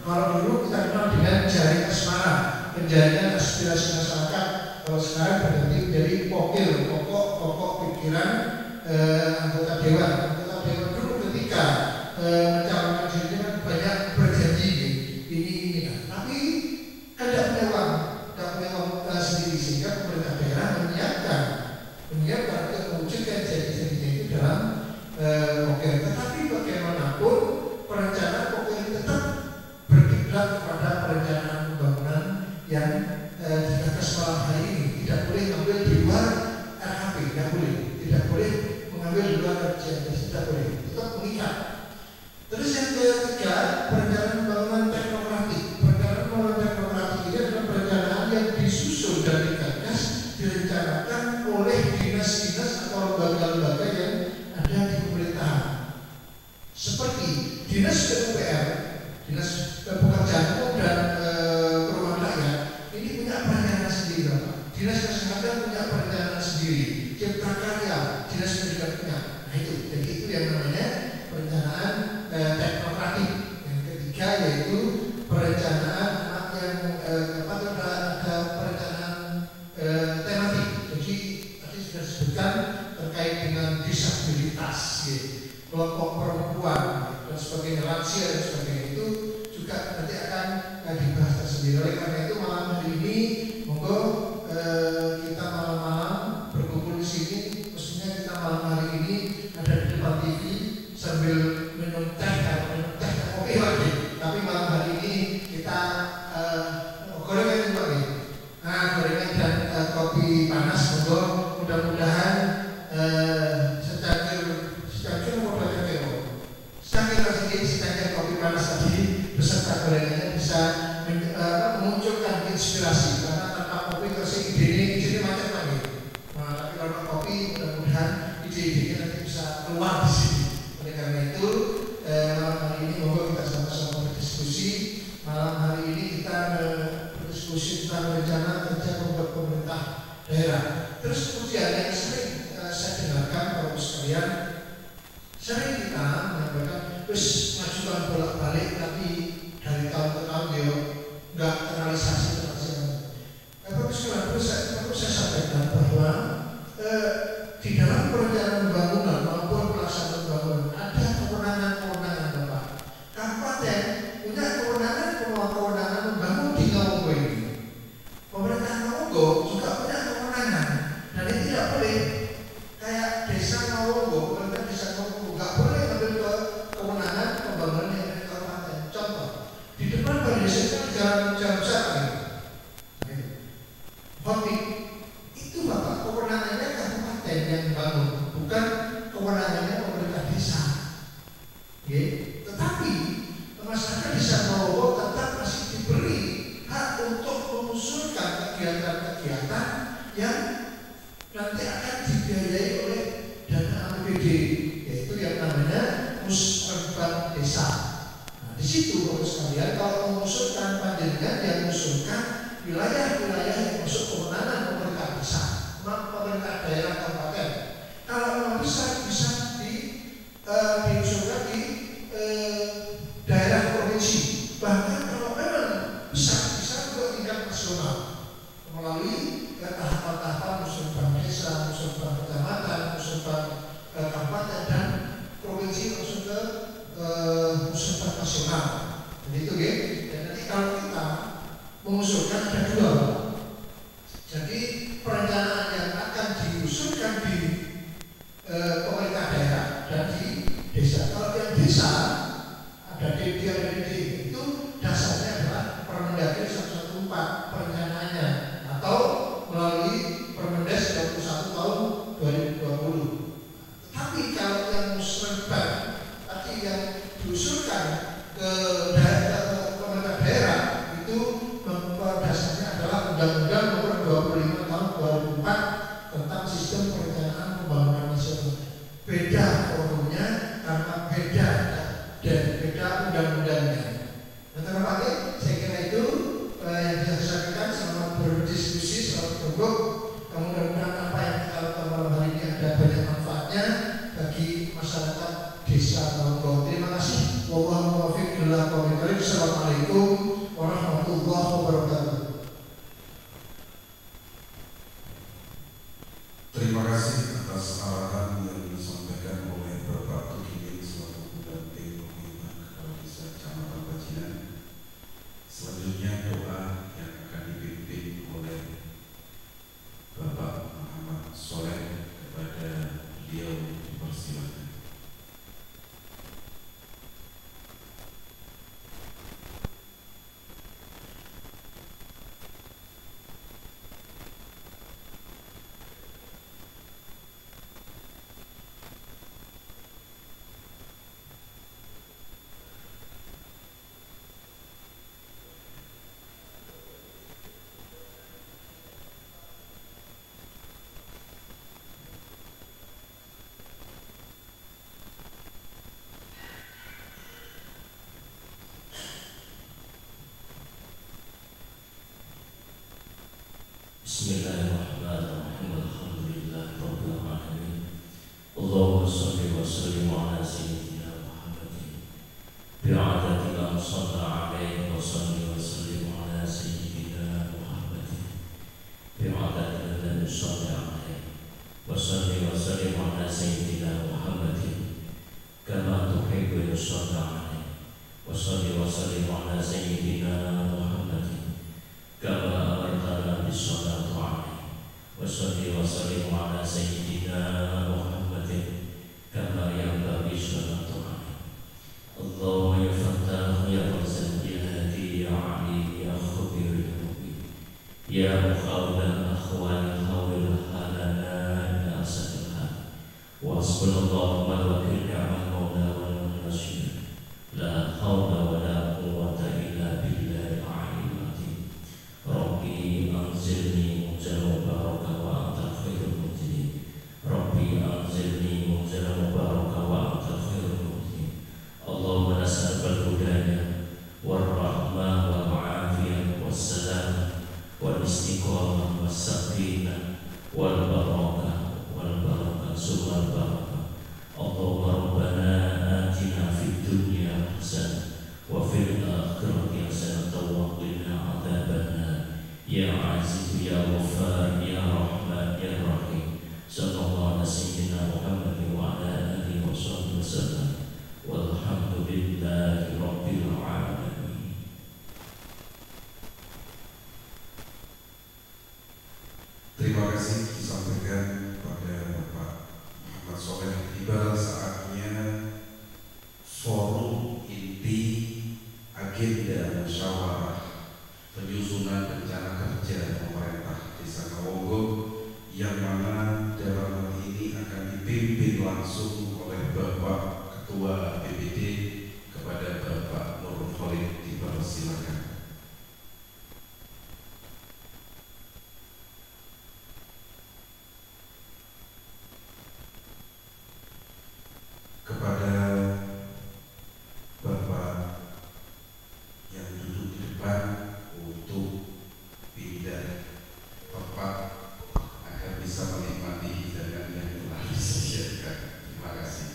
Kalau dulu kita kenal dengan jaring asmara, penjaringan aspirasi masyarakat. Kalau sekarang berganti dari pokok pikiran anggota dewan. Anggota dewan dulu ketika mencalonkan dirinya kan banyak berjanji ini. Tapi kan tidak punya uang sendiri, sehingga pemerintah daerah menyiapkan untuk mewujudkan janji-janjinya itu dalam pokok. Tetapi bagaimanapun mengambil di luar kerja, tidak boleh, tetap mengikat. Terus yang ketiga, perencanaan pembangunan teknokratik. Perencanaan pembangunan teknokratik ini adalah perencanaan yang disusun dan digagas, direncanakan oleh dinas-dinas atau lembaga-lembaga yang ada di pemerintahan. Seperti Dinas PUPR, Dinas Pekerjaan Umum dan Perumahan Rakyat, ini punya perencanaan sendiri, Bapak. Dinas Kesehatan punya perencanaan sendiri. Cipta Karya, Dinas Pendidikan punya. Nah itu, jadi itu yang namanya perencanaan teknokratik. Yang ketiga yaitu perencanaan yang ada perencanaan tematik. Jadi tadi sudah disebutkan terkait dengan disabilitas, kelompok perempuan dan sebagainya, lansia dan sebagainya, itu juga nanti akan dibahas tersendiri. Oleh karena itu malam hari ini monggo kita malam-malam berkumpul di sini. Mestinya kita malam hari ini ada di depan TV sambil minum teh kopi lagi. Tapi malam hari ini kita gorengan juga nih. Nah, gorengan dan kopi panas monggo. Mudah-mudahan secangkir kopi panas tadi beserta gorengannya bisa memunculkan inspirasi, karena tanpa kopi terus ide macam lagi. Nah, tapi kalau kopi mudah-mudahan ide-idenya nanti bisa keluar di sini. Oleh karena itu malam hari ini monggo kita sama-sama berdiskusi. Malam hari ini kita berdiskusi tentang rencana kerja pembuat pemerintah daerah. Terus kemudian yang sering saya dengarkan Bapak sekalian, sering kita menyampaikan terus majukan bolak-balik, tapi dari tahun ke tahun ya nggak terrealisasi. Bapak sekalian, perlu saya sampaikan bahwa di dalam perencanaan pembangunan maupun pelaksanaan pembangunan ada kewenangan-kewenangan, Bapak. Kabupaten punya kewenangan membangun di Ngawonggo ini. Pemerintah Ngawonggo juga punya kewenangan, dan ini tidak boleh kayak desa Ngawonggo, pemerintah desa Ngawonggo nggak boleh ambil kewenangan pembangunan yang ada di kabupaten. Contoh, di depan balai desa jalan besar hotik itu, Bapak, kewenangannya kabupaten yang membangun, bukan kewenangannya pemerintah desa. Tetapi masyarakat desa Ngawonggo tetap masih diberi hak untuk mengusulkan kegiatan-kegiatan yang nanti akan dibiayai oleh dana APBD, yaitu yang namanya musrenbang desa. Nah, di situ Bapak sekalian, kalau mengusulkan panjenengan yang mengusulkan wilayah-wilayah yang masuk kewenangan pemerintah desa, pemerintah daerah kabupaten. Kalau memang bisa diusulkan di daerah provinsi. Bahkan kalau memang bisa juga tingkat nasional melalui tahapan-tahapan musrenbang desa, musrenbang kecamatan, musrenbang kabupaten, dan provinsi langsung ke musrenbang nasional. Jadi itu ya. Dan nanti kalau kita mengusulkan ada dua. Jadi perencanaan yang akan diusulkan di pemerintah daerah dan di desa. Kalau yang desa ada DD itu dasarnya adalah Permendagri 114 perencanaannya, atau melalui Permendes 21 tahun 2020. Tapi kalau yang musrenbang tadi yang diusulkan ke pemerintah daerah itu dasarnya adalah Undang-Undang Nomor 25 Tahun 2004 tentang Sistem Perencanaan Pembangunan Nasional. Beda forumnya karena beda dan beda undang-undangnya. Nah, terpakai saya kira itu yang bisa saya sampaikan. Selamat berdiskusi, selamat bergabung. Mudah-mudahan apa yang kita lakukan malam hari ini ada banyak manfaatnya bagi masyarakat desa Ngawonggo. Terima kasih. Wassalamualaikum warahmatullahi wabarakatuh. Terima kasih atas arahan yang disampaikan oleh Bapak Tukimin selaku pendamping pemerintah Kepala Desa Kecamatan Bajinan. Selanjutnya doa yang akan dipimpin oleh Bapak Muhammad Soleh kepada beliau, dipersilakan. وصل وسلم على سيدنا محمد بعدد ما صلى عليه وصل وسلم على سيدنا محمد بعدد من صلى عليه وصل وسلم على سيدنا محمد كما تحب يصلى عليه وصل وسلم على سيدنا محمد كما أمرتنا بالصلاة عليه وصل وسلم على سيدنا محمد كما ينبغي الصلاة عليه. اللهم يا فتاح يا رزاق يا هادي يا عليم يا خبير يا مبين يا مخاول الأخوان خاول حالنا إلى أسد الحال وحسبنا الله ونعم الوكيل نعم المولى ونعم النصير لا حول ولا قوة إلا بالله العلي العظيم. ربي أنزلني منزل مبارك وأنت خير المنزلين. ربي أنزلني منزل مبارك وأنت خير المنزلين. اللهم نسألك الهداية والرحمة والعافية والسلام والاستقامة والسكينة والبركة ثم البركة. اللهم ربنا آتنا في الدنيا حسنة وفي الآخرة حسنة وقنا عذاب النار. يا عزيز يا غفار يا رحمن يا رحيم. صلى الله على سيدنا محمد وعلى آله وصحبه وسلم والحمد لله رب العالمين. Terima kasih disampaikan kepada Bapak Muhammad Soleh. Tiba saatnya forum inti agenda musyawarah penyusunan rencana kerja pemerintah Desa Ngawonggo yang mana dalam hal ini akan dipimpin langsung oleh Bapak Ketua BPD kepada Bapak Nurul Khalid. Dipersilakan. Kepada Bapak yang duduk di depan untuk pindah tempat agar bisa menikmati hidangan yang telah disediakan. Terima kasih.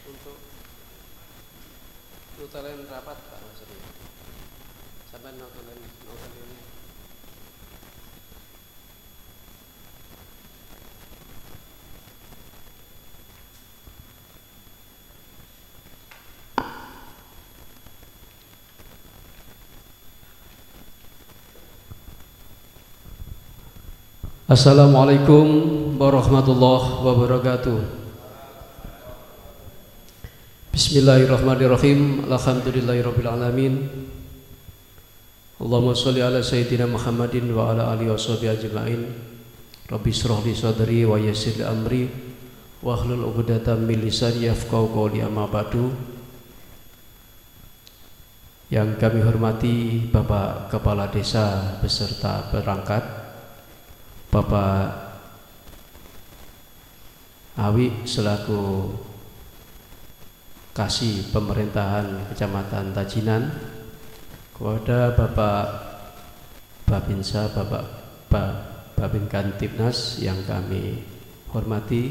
Untuk nutelen rapat Pak maksudnya sampai nutelen ini. Assalamualaikum warahmatullahi wabarakatuh. Bismillahirrahmanirrahim. Alhamdulillahirabbil alamin. Allahumma shalli ala sayyidina Muhammadin wa ala alihi washabihi ajmain. Rabbi shrah li sadri wa yassir li amri wa hlul 'uqdatam min lisani yafqahu qawli. Amma ba'du. Yang kami hormati Bapak Kepala Desa beserta perangkat, Bapak Awi selaku Kasih Pemerintahan Kecamatan Tajinan, kepada Bapak Babinsa, Bapak Babin Kantipnas yang kami hormati,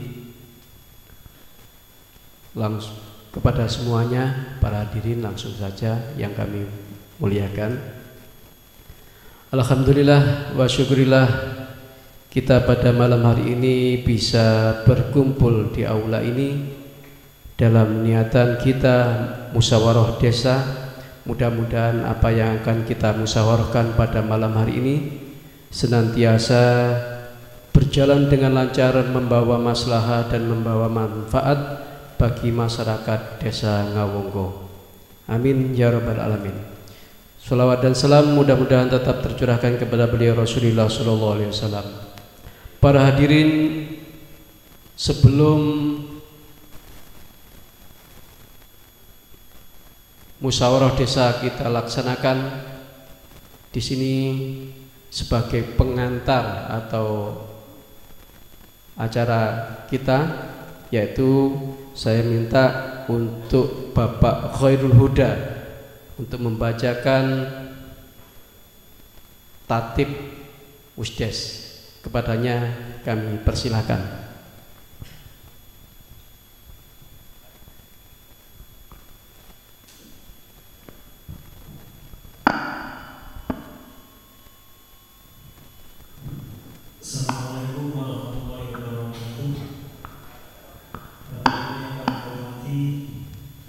langsung kepada semuanya para hadirin langsung saja yang kami muliakan. Alhamdulillah wa syukurillah kita pada malam hari ini bisa berkumpul di aula ini dalam niatan kita musyawarah desa. Mudah-mudahan apa yang akan kita musyawarahkan pada malam hari ini senantiasa berjalan dengan lancar, membawa maslahah dan membawa manfaat bagi masyarakat Desa Ngawonggo. Amin ya rabbal alamin. Salawat dan salam mudah-mudahan tetap tercurahkan kepada beliau Rasulullah sallallahu alaihi wasallam. Para hadirin, sebelum musyawarah desa kita laksanakan di sini sebagai pengantar atau acara kita, yaitu saya minta untuk Bapak Khairul Huda untuk membacakan tatib Musdes. Kepadanya kami persilahkan. Assalamualaikum warahmatullahi wabarakatuh. Bapak Ibu yang kami hormati,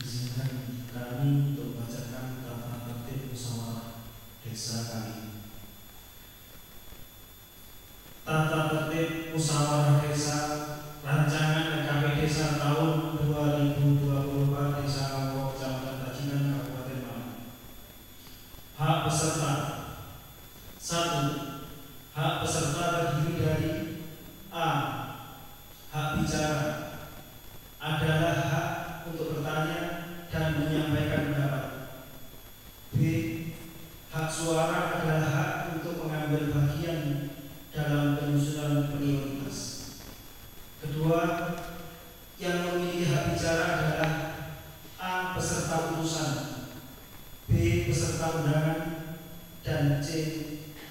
izinkan kami untuk membacakan tata tertib musyawarah desa kali ini. Tata tertib musyawarah desa rancangan EKP desa tahun 2024 Desa Ngawong, Kecamatan Tajinan, Kabupaten Malang. Hak peserta. 1. Hak peserta terdiri dari A. Hak bicara adalah hak untuk bertanya dan menyampaikan pendapat. B. Hak suara adalah hak untuk mengambil bagian dalam penyusunan prioritas. Kedua, yang memiliki hak bicara adalah A. Peserta utusan, B. Peserta undangan, dan C.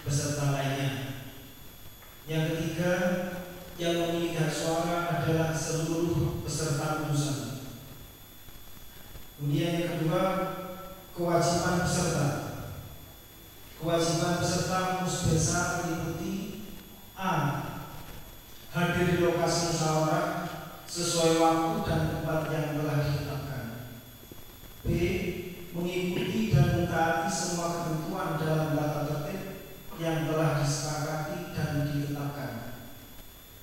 Peserta lainnya. Yang ketiga, yang memiliki hak suara adalah seluruh peserta utusan. Kemudian yang kedua, kewajiban peserta. Kewajiban peserta musdesa meliputi A. Hadir di lokasi musyawarah sesuai waktu dan tempat yang telah ditetapkan. B. Mengikuti dan mentaati semua ketentuan dalam tata tertib yang telah disepakati dan ditetapkan.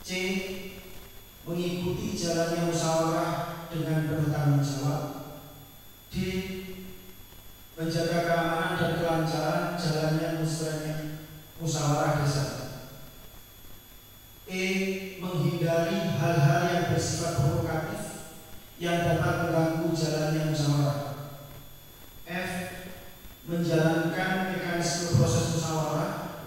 C. Mengikuti jalannya musyawarah dengan bertanggung jawab. D. Menjaga keamanan dan kelancaran jalannya musyawarah desa. E. Menghindari hal-hal yang bersifat provokatif yang dapat mengganggu jalannya musyawarah. F. Menjalankan mekanisme proses musyawarah,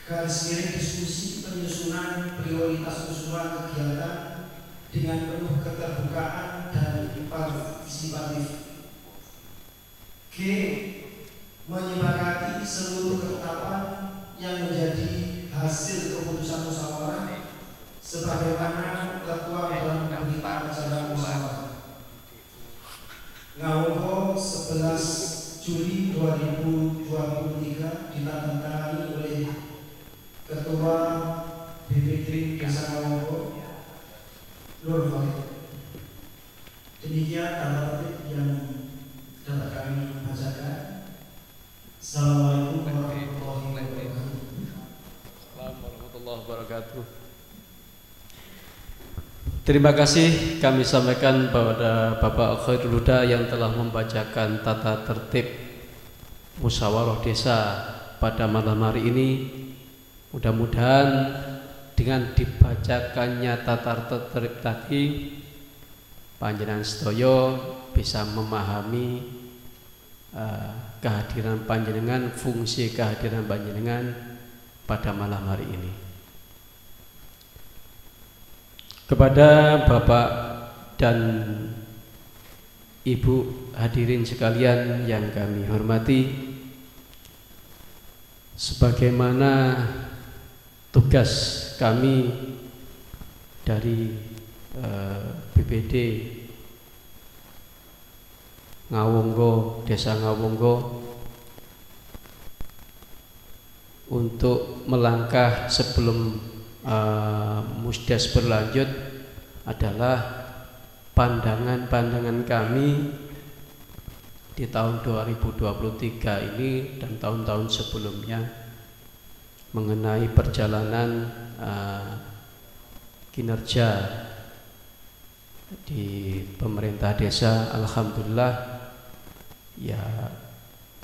garis miring diskusi penyusunan prioritas usulan kegiatan dengan penuh keterbukaan dan partisipatif. G. Menyepakati seluruh ketetapan yang menjadi hasil keputusan musyawarah sebagaimana tertuang dalam berita acara musyawarah. Ngawongko 11 Juli 2023 ditandatangani oleh Ketua BPD Desa Ngawongko Nur Khalid. Demikian tata tertib yang dapat kami bacakan. Assalamualaikum warahmatullahi wabarakatuh. Terima kasih kami sampaikan kepada Bapak Khairul Huda yang telah membacakan tata tertib musyawarah desa pada malam hari ini. Mudah-mudahan dengan dibacakannya tata tertib tadi, panjenengan sedaya bisa memahami kehadiran panjenengan, fungsi kehadiran panjenengan pada malam hari ini. Kepada Bapak dan Ibu hadirin sekalian yang kami hormati, sebagaimana tugas kami dari BPD Ngawongko, Desa Ngawongko, untuk melangkah sebelum Musdes berlanjut adalah pandangan-pandangan kami di tahun 2023 ini dan tahun-tahun sebelumnya mengenai perjalanan kinerja di pemerintah desa. Alhamdulillah ya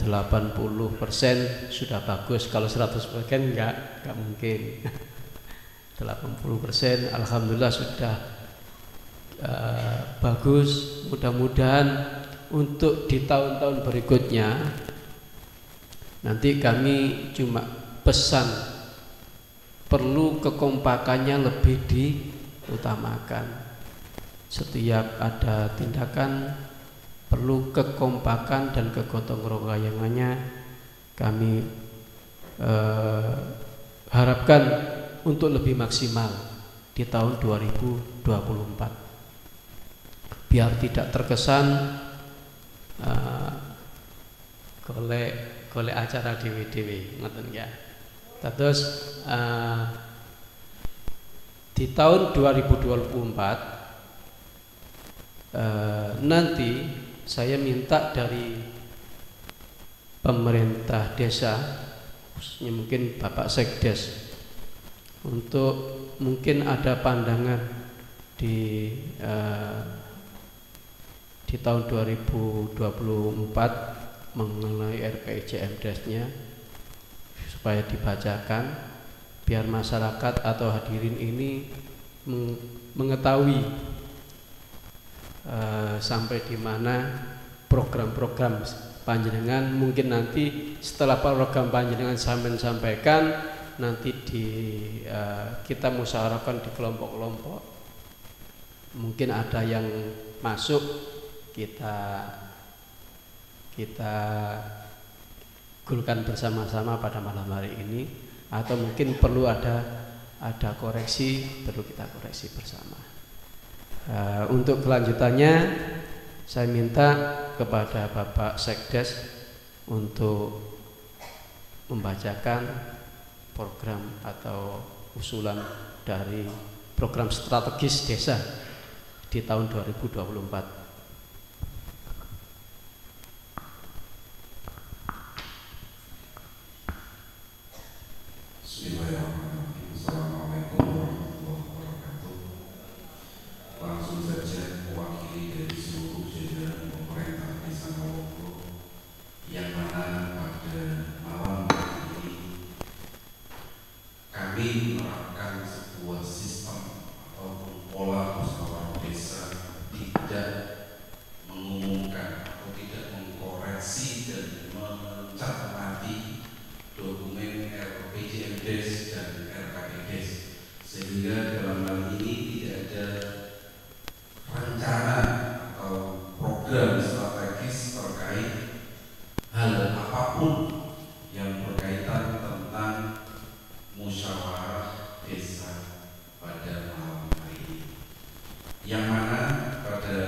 80% sudah bagus. Kalau 100% enggak mungkin. 80% alhamdulillah sudah bagus. Mudah-mudahan untuk di tahun-tahun berikutnya nanti kami cuma pesan perlu kekompakannya lebih diutamakan. Setiap ada tindakan perlu kekompakan dan kegotong royongannya kami harapkan untuk lebih maksimal di tahun 2024, biar tidak terkesan golek acara dewe-dewe, ngoten ya. Terus di tahun 2024 nanti saya minta dari pemerintah desa, khususnya mungkin Bapak Sekdes, untuk mungkin ada pandangan di tahun 2024 mengenai RPJMDes-nya supaya dibacakan biar masyarakat atau hadirin ini mengetahui sampai di mana program-program panjenengan. Mungkin nanti setelah program panjenengan sampaikan nanti kita musyawarahkan di kelompok-kelompok, mungkin ada yang masuk kita gulkan bersama-sama pada malam hari ini, atau mungkin perlu ada koreksi, perlu kita koreksi bersama. Untuk kelanjutannya saya minta kepada Bapak Sekdes untuk membacakan program atau usulan dari program strategis desa di tahun 2024. Bismillahirrahmanirrahim. Assalamualaikum warahmatullahi wabarakatuh. Langsung saja mewakili dari seluruh jajaran pemerintah Desa Ngawoko, yang mana pada malam hari ini kami menerapkan sebuah sistem atau pola musyawarah desa tidak mengumumkan atau tidak mengkoreksi dan mencermati dokumen RPJMDes dan RKPDes, sehingga dalam hal ini tidak ada rencana atau program strategis terkait hal apapun yang berkaitan tentang musyawarah desa pada malam hari ini, yang mana pada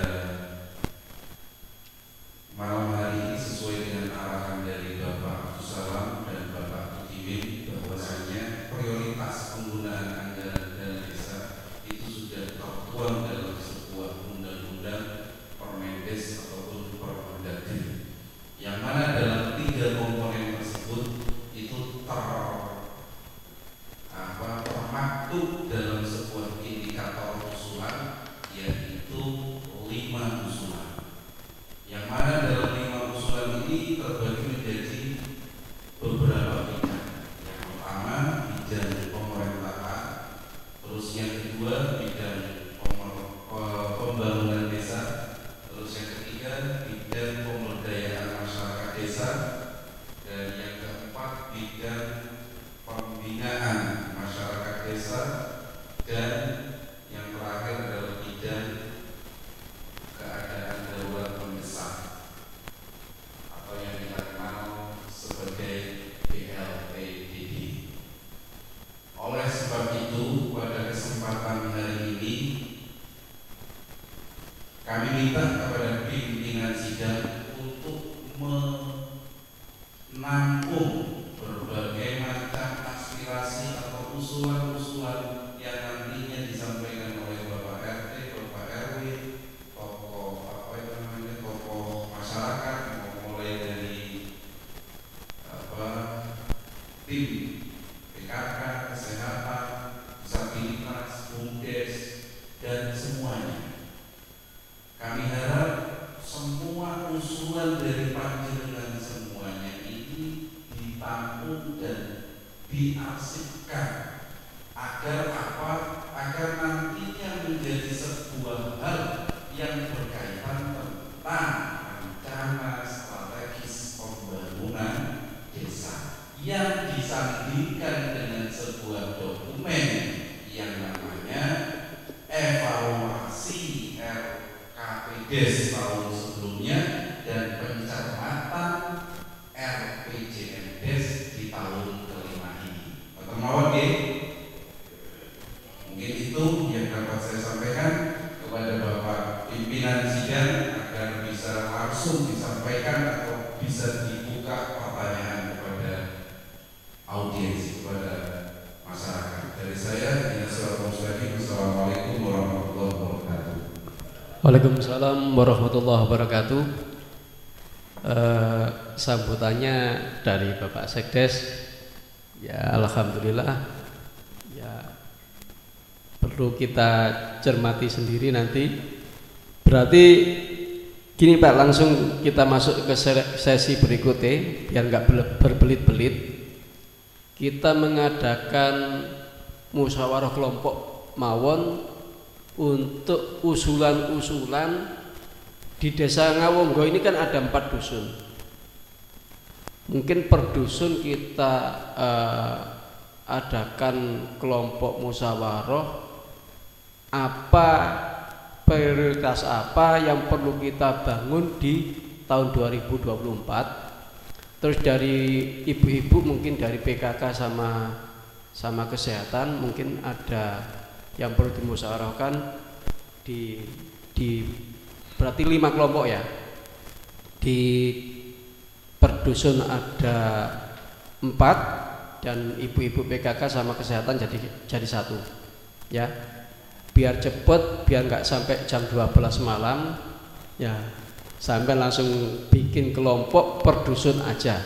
malam hari ini sesuai dengan arahan dari Bapak Abdus Salam dan Bapak Tukiwin, bahwasanya prioritas penggunaan anggaran dana desa itu sudah tertuang dalam sebuah undang-undang Permendes ataupun Permendagri, yang mana dalam 3 komponen tersebut itu termaktub dalam sebuah indikator usulan, yaitu 5 usulan, yang mana dalam 5 usulan ini terbagi menjadi beberapa bidang. Yang pertama bidang pemerintahan, terus yang kedua bidang pembangunan desa, terus yang ketiga bidang pemberdayaan masyarakat desa, dan yang keempat bidang pembinaan masyarakat desa, dan yang terakhir adalah bidang keadaan darurat mendesak atau yang kita kenal sebagai BLPDD. Oleh sebab itu, pada kesempatan hari ini kami minta kepada pimpinan sidang untuk menampung berbagai macam aspirasi atau usulan-usulan yang nantinya disampaikan oleh Bapak RT, Bapak RW, tokoh masyarakat, mulai dari tim PKK, kesehatan, disabilitas, BUMDes, dan semuanya. Kami harap semua usulan dari panjenengan semuanya ini ditampung dan diarsipkan agar apa? Agar nantinya menjadi sebuah hal yang berkaitan tentang silakan atau bisa dibuka pertanyaan kepada audiens, kepada masyarakat. Dari saya, Assalamualaikum warahmatullahi wabarakatuh. Waalaikumsalam warahmatullahi wabarakatuh. Sambutannya dari Bapak Sekdes, ya alhamdulillah, ya perlu kita cermati sendiri nanti. Berarti gini Pak, langsung kita masuk ke sesi berikutnya biar nggak berbelit-belit. Kita mengadakan musyawarah kelompok mawon untuk usulan-usulan di Desa Ngawonggo ini. Kan ada 4 dusun. Mungkin per dusun kita adakan kelompok musyawarah, apa prioritas apa yang perlu kita bangun di tahun 2024. Terus dari ibu-ibu mungkin dari PKK sama kesehatan mungkin ada yang perlu dimusyawarahkan di berarti 5 kelompok ya. Di per dusun ada 4 dan ibu-ibu PKK sama kesehatan jadi 1 ya. Biar cepet, biar nggak sampai jam 12 malam ya, sampai langsung bikin kelompok per dusun aja.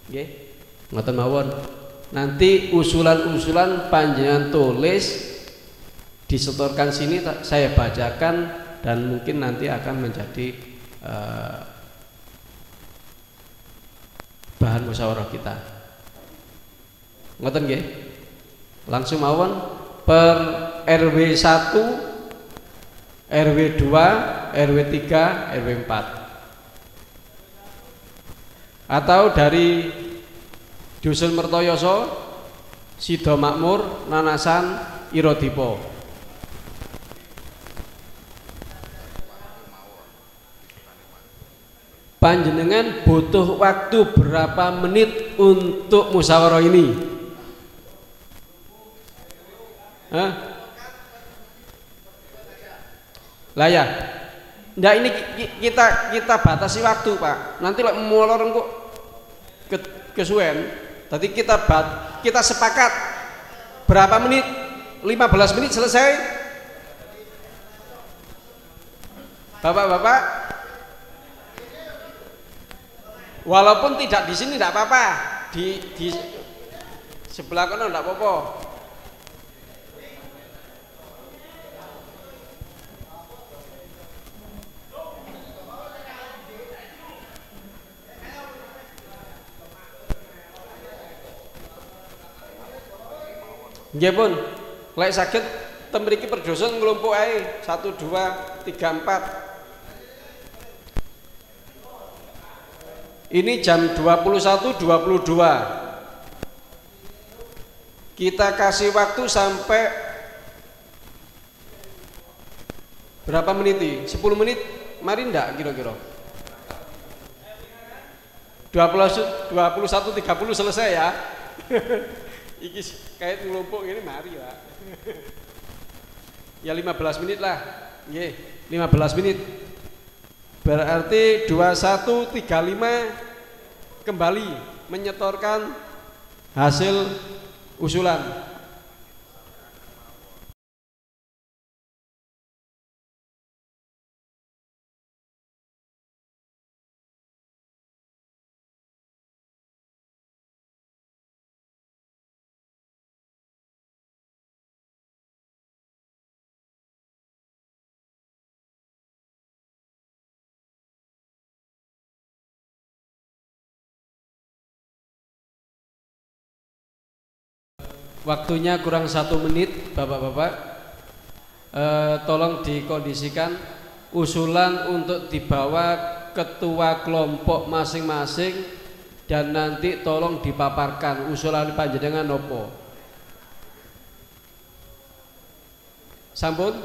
Oke, ngoten mawon. Nanti usulan-usulan panjenengan tulis, disetorkan sini, saya bacakan dan mungkin nanti akan menjadi bahan musyawarah kita. Ngoten nggih? Langsung mawon. Per RW 1, RW 2, RW 3, RW 4. Atau dari Dusun Mertoyoso, Sido Makmur, Nanasan, Irodipo. Panjenengan butuh waktu berapa menit untuk musyawarah ini? Lah ya, ndak ini kita batasi waktu Pak. Nanti lek molor engko kesuwen. Tadi kita sepakat berapa menit? 15 menit selesai. Bapak-bapak, walaupun tidak di sini tidak apa-apa, di sebelah kanan tidak apa-apa. Nggih pun, lek saged ten mriki per dusun nglumpuk ae 1 2 3 4. Ini jam 21.22. Kita kasih waktu sampai berapa menit nih? 10 menit, mari ndak kira-kira? 21.30 selesai ya. Iki kayak ngelompok ini mari lah. Ya 15 menit lah. Nggih, 15 menit. Berarti 21.35 kembali menyetorkan hasil usulan. Waktunya kurang 1 menit, bapak-bapak. Tolong dikondisikan usulan untuk dibawa ketua kelompok masing-masing dan nanti tolong dipaparkan usulan panjenengan nopo. Sampun?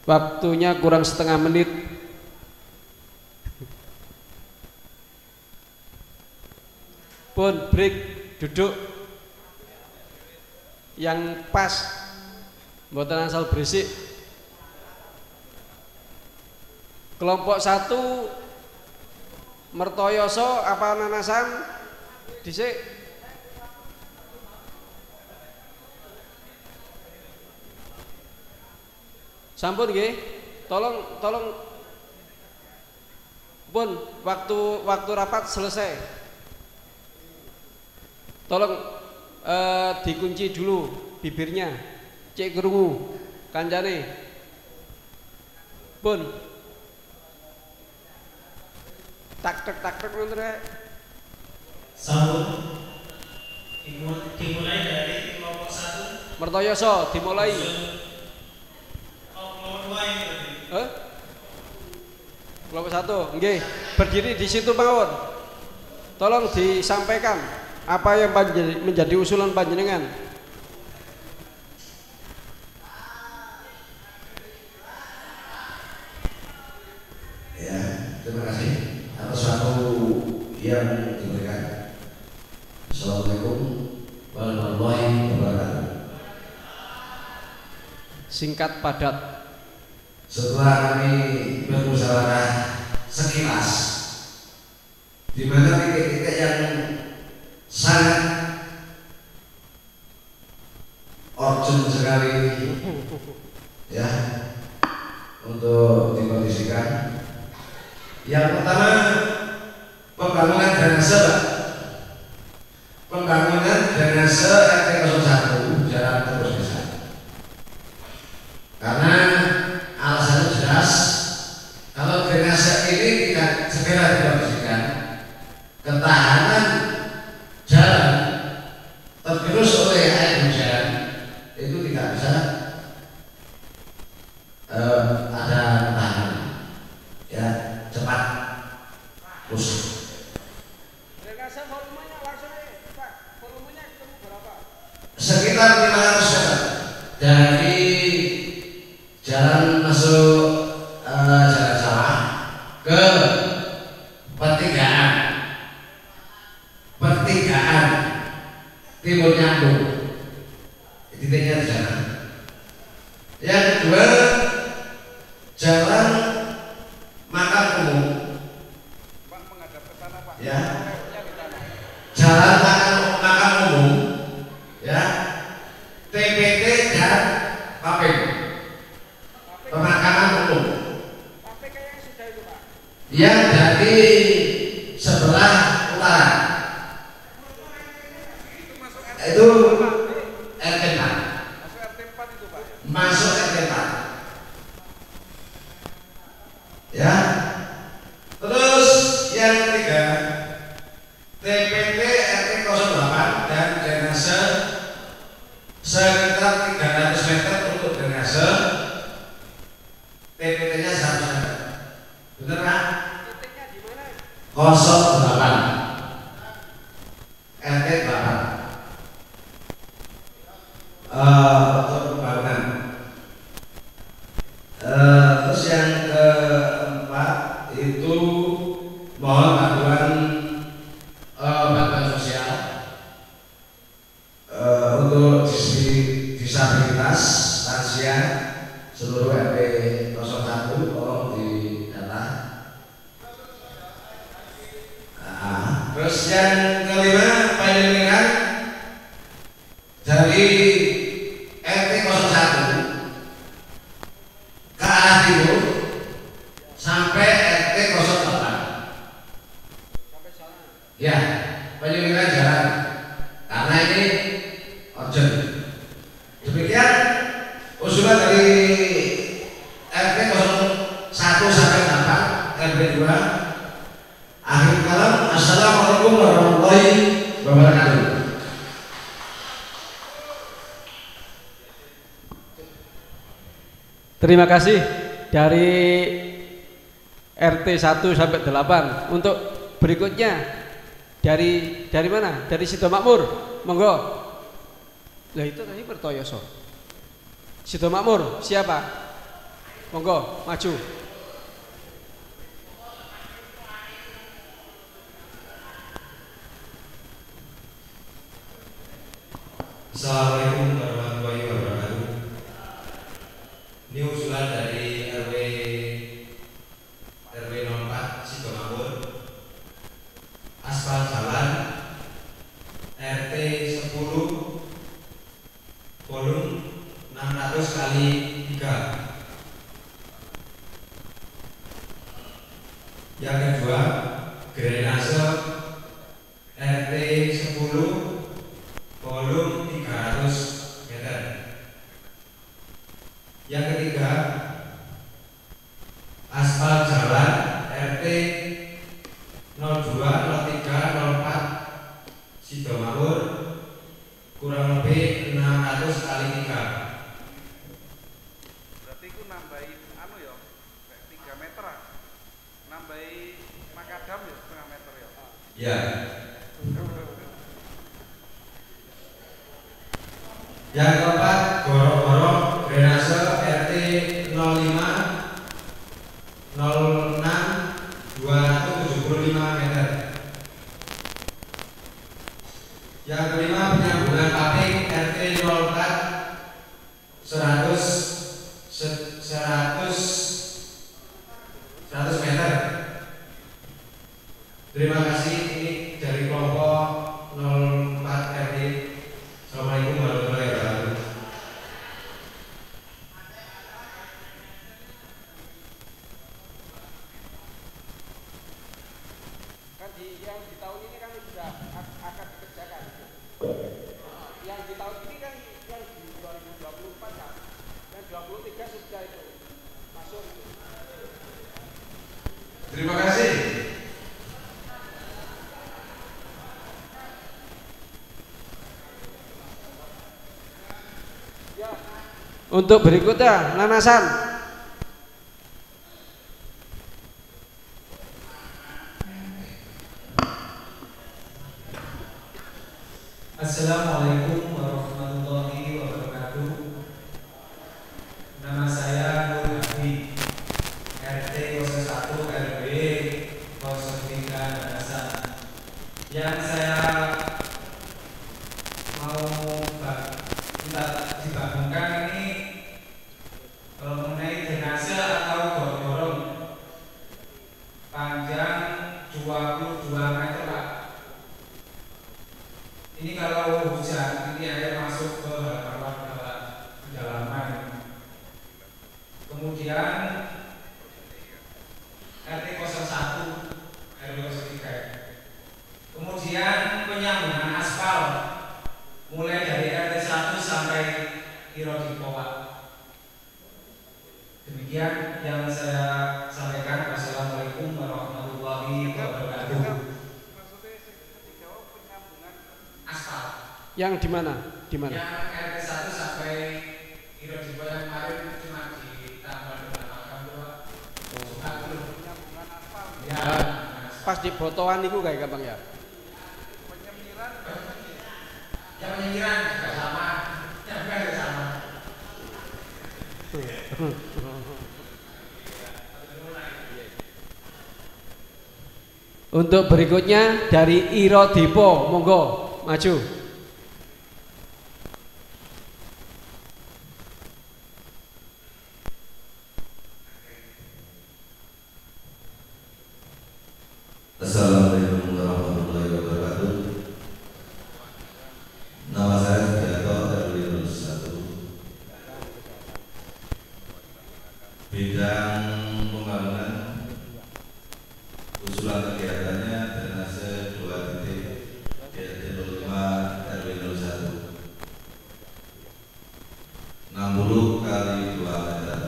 Waktunya kurang setengah menit. Pun break, duduk yang pas, mboten asal berisik. Kelompok 1 Mertoyoso apa Nanasan dhisik. Sampun nggih. Tolong pun waktu rapat selesai. Tolong dikunci dulu bibirnya. Cek krungu kancane. Pun tak tek ngoten rek. Sambung. Dimulai dari kelompok 1 Mertoyoso dimulai. Kelompok 2 ini berarti. Kelompok 1, nggih. Berdiri di situ mawon. Tolong disampaikan apa yang menjadi usulan panjenengan. Ya, terima kasih atas waktu yang diberikan. Assalamualaikum warahmatullahi wabarakatuh. Singkat padat. Setelah kami bermusyawarah sekilas, di mana titik-titik yang sangat urgent sekali ya untuk dikondisikan. Yang pertama, pembangunan drainase, pembangunan drainase RT 01 Jalan Terus Desa. Karena alasannya jelas, kalau drainase ini tidak segera dikondisikan, ketahanan jalan tergerus oleh air hujan itu tidak bisa ada ketahanan ya, cepat rusak. Drainase volumenya langsung Pak, volumenya ketemu berapa? Sekitar 500 meter dari jalan masuk jalan sawah ke pertigaan timur nyambung, titiknya di sana. Yang kedua, jalan makam umum, ya, jalan makam umum, ya, TPT dan Paping, pemakaman umum, yang dari sebelah utara. Itu RT 4. Masuk RT 4. Ya. Terus yang ketiga, TPT RT 08 dan drainase sekitar 300 meter untuk drainase. TPT-nya 100 meter. Benar kan? Titiknya di mana? 08. RT 8. Untuk pembangunan. Terus yang keempat itu mohon bantuan sosial untuk disabilitas lansia seluruh RT 01 tolong didata. Terus yang kelima panjenengan dari RT 01 ke arah timur sampai RT 08. Ya, penyelidikan jalan karena ini urgent. Demikian usulan dari RT 01 sampai 8 RT 2. Akhir kalam, assalamualaikum warahmatullahi wabarakatuh. Terima kasih dari RT 1 sampai 8. Untuk berikutnya dari mana? Dari Sido Makmur. Monggo. Lah itu tadi Mertoyoso. Sido Makmur siapa? Monggo maju. Assalamualaikum warahmatullahi wabarakatuh. Ini usulan dari RW kedua drainase RT 10 volume 300 meter. Yang ketiga aspal jalan RT 02, 03, 04 Sidomawur kurang lebih 600 kali 3. Berarti ku nambahi anu ya, kayak 3 meter. Nambahi makadam ya setengah meter ya. Ya. Yang keempat gorok-gorok drainase RT 05 06 275 meter. Yang kelima penyambungan paving RT 04 100 meter. Terima kasih, ini dari kelompok 04 RT. Assalamualaikum warahmatullahi wabarakatuh. Kan yang di tahun ini kan sudah akan dikerjakan. Yang di tahun ini kan yang di 2024 kan, yang 23 sudah itu masuk. Terima kasih. Untuk berikutnya Nanasan. Assalamualaikum warahmatullahi wabarakatuh. Nama saya Nur Hadi, RT 01 RW 03 Nanasan. Yang saya mau kita digabungkan ini mengenai drainase atau gorong-gorong panjang 22 meter Pak. Ini kalau hujan ini air masuk ke halaman pedalaman. Kemudian RT 01 RW 03. Kemudian penyambungan aspal mulai dari RT 1 sampai Irodipo Pak. Demikian yang saya sampaikan. Wassalamualaikum warahmatullahi wabarakatuh. Aspal. Yang di mana? Di mana? Yang RT 1 sampai Irodipo yang kemarin cuma di tambah dengan makam doa. Ya. Pas di botoan itu kayak gampang ya. Yang penyingkiran juga sama, yang bukan juga sama. Untuk berikutnya dari Irodipo, monggo maju. Assalamualaikum warahmatullahi wabarakatuh. Nama saya Sugiarto RW 01. Bidang pembangunan usulan kegiatannya drainase 2 titik RT 05 RW 01 60 kali 2 meter.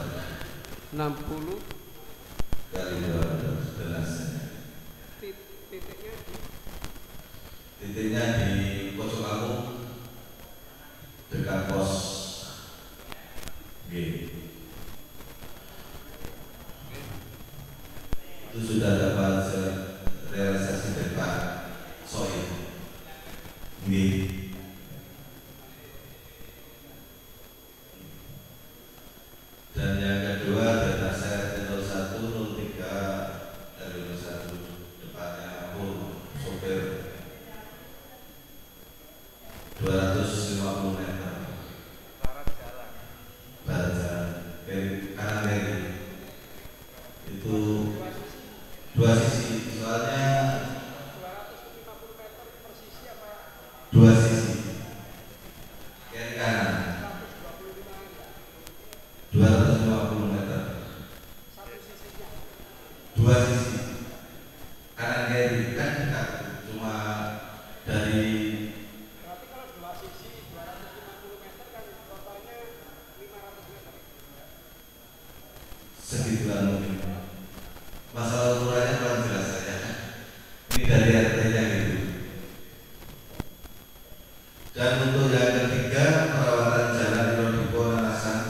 60 kali 2 meter drainase. Titiknya di Pojok Lampung dekat pos G. Itu sudah dapat realisasi dari Pak Soe. G. Dan yang kedua drainase RT 01 03 RW 01 depannya sopir dari RT-nya gitu. Dan untuk yang ketiga, perawatan jalan Irodipo Nanasan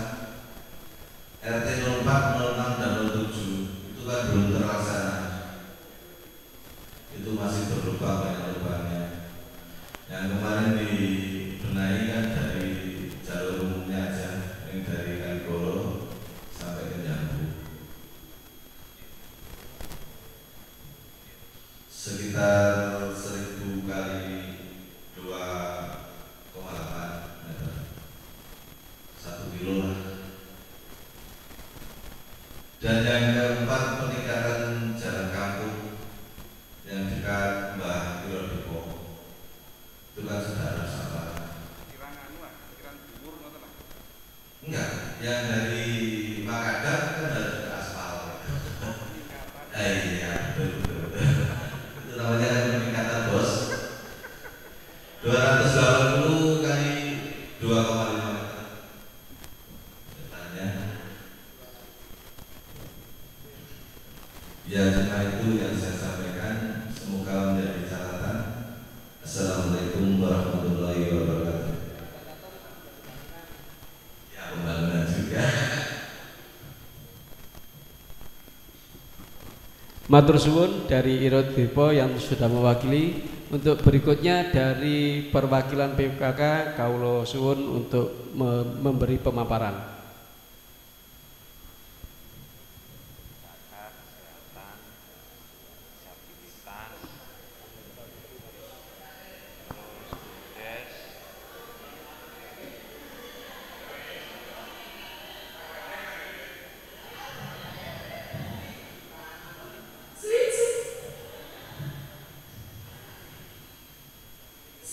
RT 04, 06, dan 07 itu kan belum terlaksana. Itu masih berlubang, banyak lubangnya. Yang kemarin dibenahi kan dari jalur umumnya aja, yang dari Kanigoro sampai ke Jambu. Sekitar 1000 kali 2,8 meter, 1 kilo lah. Dan yang keempat, peningkatan jalan kampung yang dekat Mbah Irodipo. Itu kan sudah ada sampah. Enggak, yang dari Makadam kan ada aspal. Iya, betul. Itu namanya peningkatan bos. 280 kali 2,5 meter. Katanya. Ya, cuma itu yang saya sampaikan. Semoga menjadi catatan. Assalamualaikum warahmatullahi wabarakatuh. Ya, pembangunan juga. Matur suwun dari Irodipo yang sudah mewakili. Untuk berikutnya dari perwakilan PKK Kaulo suwun untuk memberi pemaparan.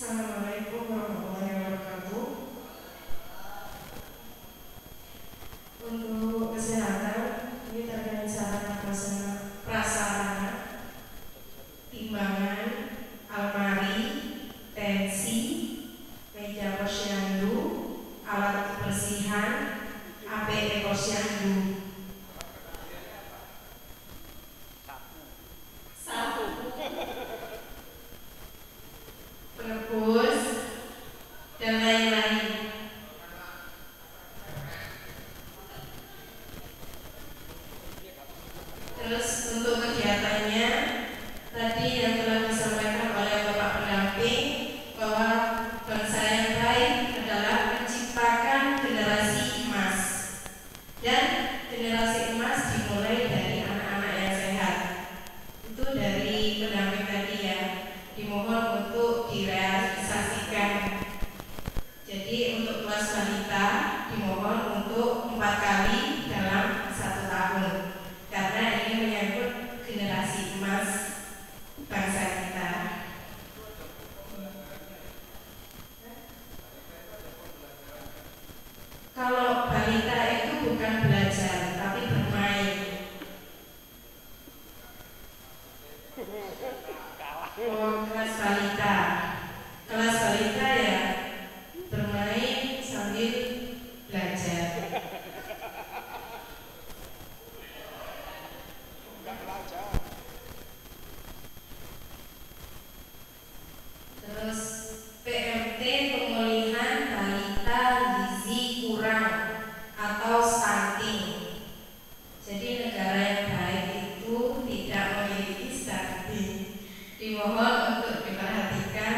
Assalamualaikum warahmatullahi wabarakatuh. Untuk kesehatan ini terkait sarana prasarana, timbangan, almari, tensi, meja posyandu, alat kebersihan, APD posyandu. Penebus dan lain-lain. Terus untuk kegiatannya tadi yang telah disampaikan oleh Bapak pendamping bahwa bangsa yang baik adalah menciptakan generasi emas, dan generasi emas dimulai dari anak-anak yang sehat. Itu dari pendamping tadi ya, dimohon untuk direalisasikan. Jadi untuk kelas balita dimohon untuk 4 kali dalam 1 tahun, karena ini menyangkut generasi emas bangsa kita. Kalau balita itu bukan belajar tapi bermain. Oh, kelas balita. Kelas balita ya bermain sambil belajar. Terus PMT pemulihan balita gizi kurang atau stunting. Jadi negara yang baik itu tidak memiliki stunting. Dimohon untuk diperhatikan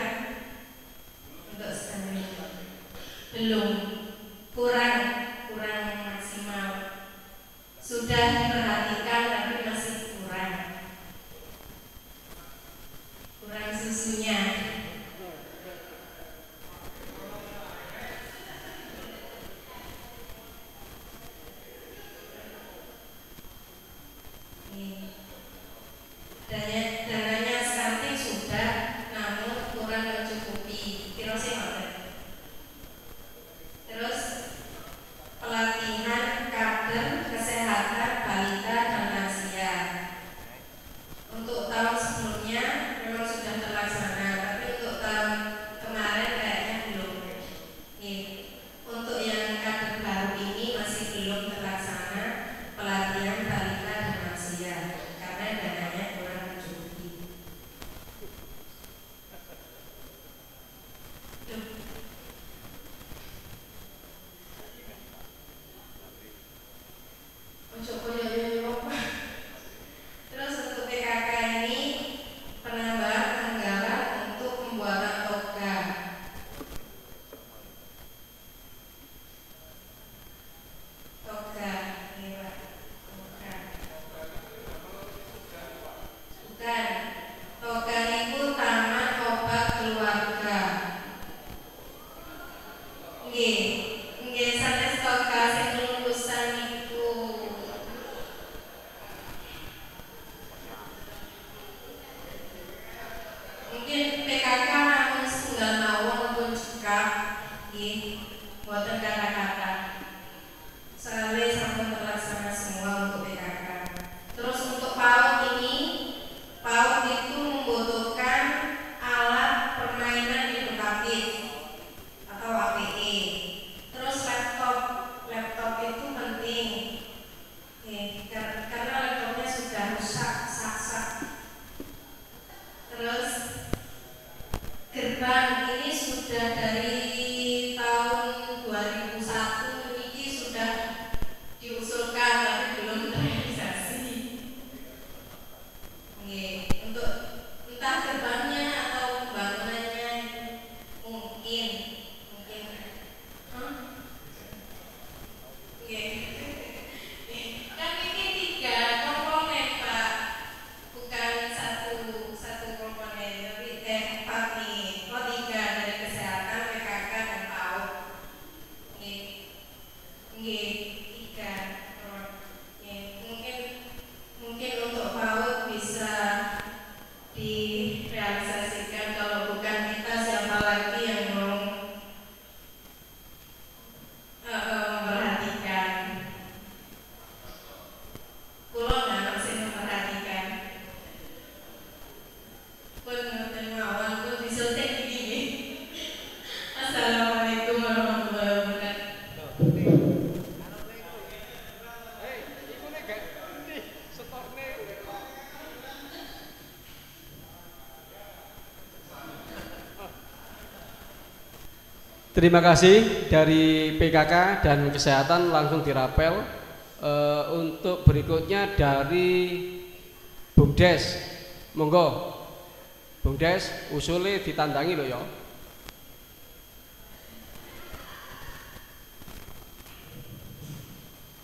untuk stunting. Belum, kurang maksimal. Sudah diperhatikan tapi masih kurang susunya. Dananya stunting sudah, namun kurang mencukupi. Kira saya. Terus pelatihan kader kesehatan balita dan lansia. Untuk tahun sebelumnya memang sudah terlaksana, tapi untuk tahun kemarin kayaknya belum. Untuk yang kader baru ini masih belum terlaksana pelatihan balita dan lansia karena dananya kurang mencukupi. itu membutuhkan alat permainan edukatif atau APE. Terus laptop itu penting. Karena laptopnya sudah rusak, sak. Terus gerbang ini sudah dari tahun 2001 ini sudah diusulkan tapi belum terrealisasi. Untuk entah gerbangnya atau bangunannya mungkin. Kan ini 3 komponen Pak, bukan satu komponen, tapi 4 nih. 3 dari kesehatan, PKK dan PAUD. Nggih, 3. Mungkin untuk PAUD bisa direalisasikan, kalau bukan kita siapa lagi yang mau memperhatikan. Kulo nggak masih memperhatikan. Pun ngerti mawon pun disuntik gini. Assalamualaikum warahmatullahi wabarakatuh. Terima kasih dari PKK dan kesehatan langsung dirapel. Untuk berikutnya dari BUMDes, monggo BUMDes usulnya ditandangi loh ya.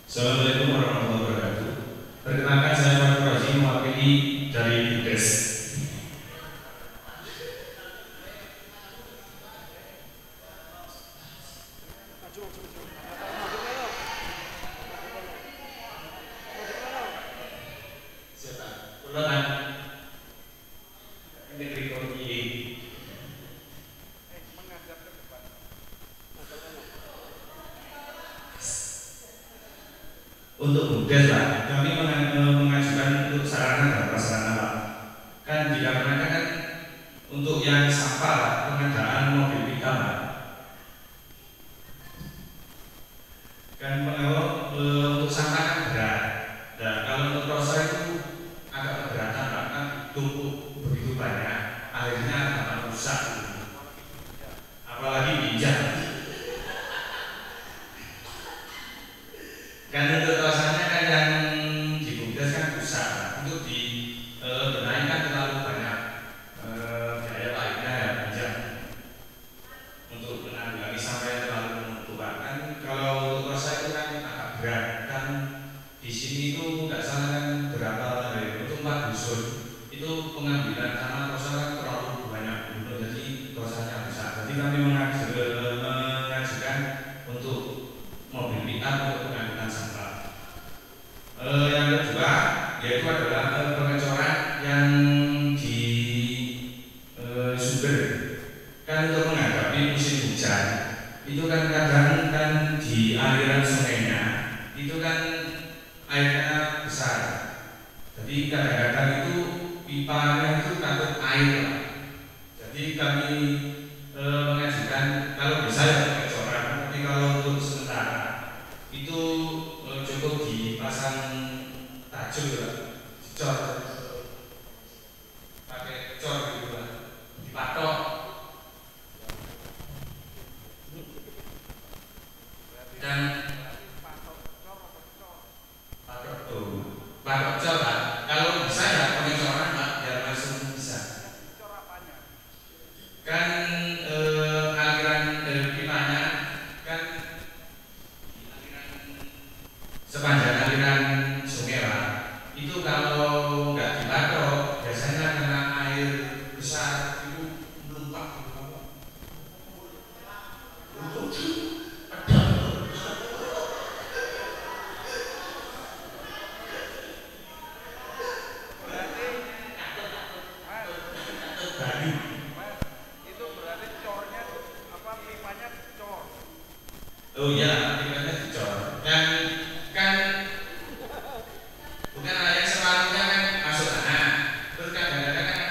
Assalamualaikum warahmatullahi wabarakatuh. Perkenalkan saya Farid Razi, mewakili dari BUMDes. Untuk BUMDes Pak, kami mengajukan untuk sarana dan prasarana Pak. Kan dikarenakan kan untuk yang sampah Pak, pengadaan mobil pickup Pak. Kan untuk sampah kan berat. Nah kalau untuk proses itu agak keberatan Pak, kan tumpuk begitu banyak, akhirnya akan rusak. Apalagi bijak. Kan untuk rasanya kan yang di BUMDes kan susah untuk dibenahi kan terlalu banyak biaya lainnya ya bijak untuk menanggulangi sampah yang terlalu menumpuk kan. Kalau untuk rasa itu kan agak berat kan, di sini itu nggak salah kan berapa untuk 4 dusun itu pengambilan sama rasa kan terlalu banyak jadi rasanya besar. Jadi kami mengajukan untuk mobil pickup untuk pengangkutan sampah. Yang kedua yaitu adalah pengecoran yang di sumber. Kan untuk menghadapi musim hujan itu kan kadang kan di aliran sungainya itu kan airnya besar. Jadi kadang-kadang itu pipanya itu takut air. Jadi kami mengajukan kalau bisa ya pengecoran, tapi kalau untuk sementara itu cukup dipasang tajul ya, dicor, pakai cor gitu lah, dipatok. Dan patok cor Pak. Kalau bisa ya pengecoran Pak, biar langsung bisa. Kan aliran pipanya kan sepanjang aliran sungai Pak, itu kalau nggak dipatok biasanya kena air besar itu melumpat. Itu berarti cornya apa, pipanya cor. Oh iya, pipanya dicor. Dan kan bukan yang separuhnya kan masuk tanah. Terus kadang-kadang kan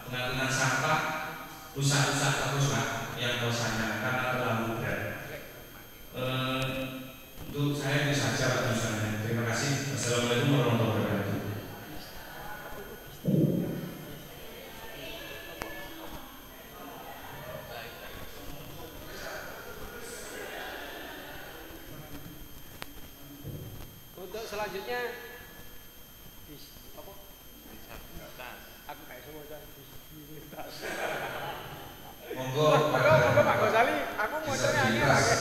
pengangkutan sampah rusak-rusak terus Pak yang dosanya karena terlalu berat. Untuk saya itu saja Pak tulisannya. Terima kasih. Assalamualaikum warahmatullahi wabarakatuh. Untuk selanjutnya apa? Aku kayak semua disabilitas. Monggo Pak Ghazali, aku mau tanya lagi.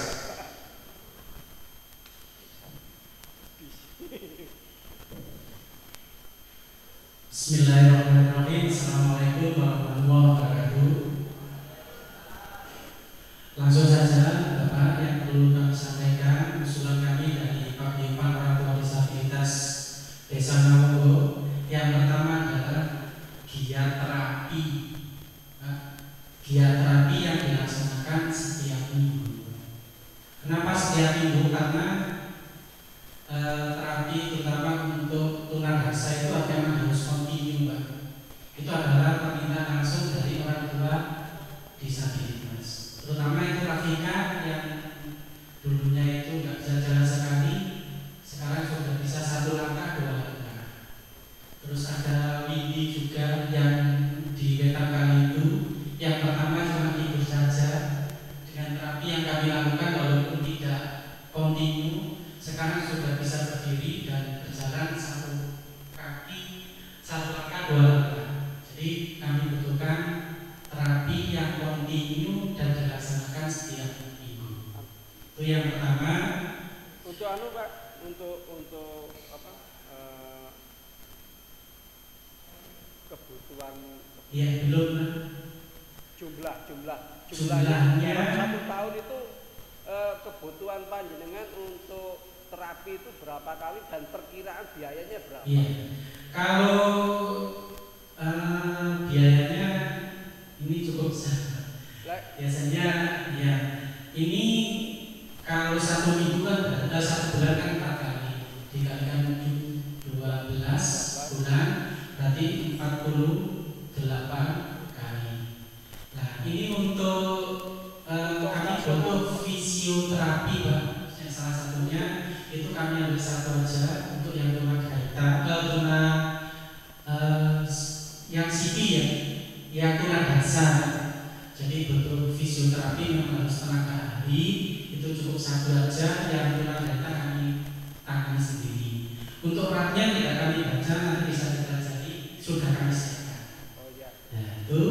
Bismillahirrahmanirrahim. Assalamualaikum warahmatullahi wabarakatuh. Langsung saja Bapak, yang perlu kami sampaikan usulan kami dari Paguyuban Orang Tua Disabilitas Desa Nawonggo. Yang pertama adalah giat terapi. Giat terapi yang dilaksanakan setiap minggu. Kenapa setiap minggu? Karena terapi terutama untuk tunadaksa itu memang harus kontinu, Pak. Itu adalah permintaan langsung dari orang tua disabilitas. Terutama itu Rafika yang dulunya itu nggak bisa jalan sekali, sekarang sudah bisa 1 langkah 2 langkah. Terus ada Windy juga yang di Wetan kali itu, yang pertama cuma tidur saja dengan terapi yang kami lakukan walaupun tidak kontinu. Sekarang sudah bisa berdiri dan berjalan 1 kaki 1 langkah 2 langkah. Jadi kami butuhkan terapi yang kontinu dan dilaksanakan setiap minggu. Itu yang pertama. Untuk anu Pak, untuk apa? Kebutuhan. Iya belum. Jumlahnya dalam 1 tahun itu kebutuhan panjenengan untuk terapi itu berapa kali dan perkiraan biayanya berapa? Iya. Kalau biayanya ini cukup biasanya ya ini kalau 1 minggu kan ada 1 bulan kan 4 kali dikalikan 12 bulan berarti 48 kali. Nah ini untuk kami butuh fisioterapi Pak. Yang salah satunya itu kami ambil 1 aja untuk yang tunagrahita, yang CP ya, yang tunadaksa. Jadi butuh fisioterapi memang harus tenaga ahli, itu cukup 1 aja. Yang tunagrahita kami tangani sendiri. Untuk ratnya tidak kami baca, nanti bisa dipelajari, sudah kami siapkan. Nah itu.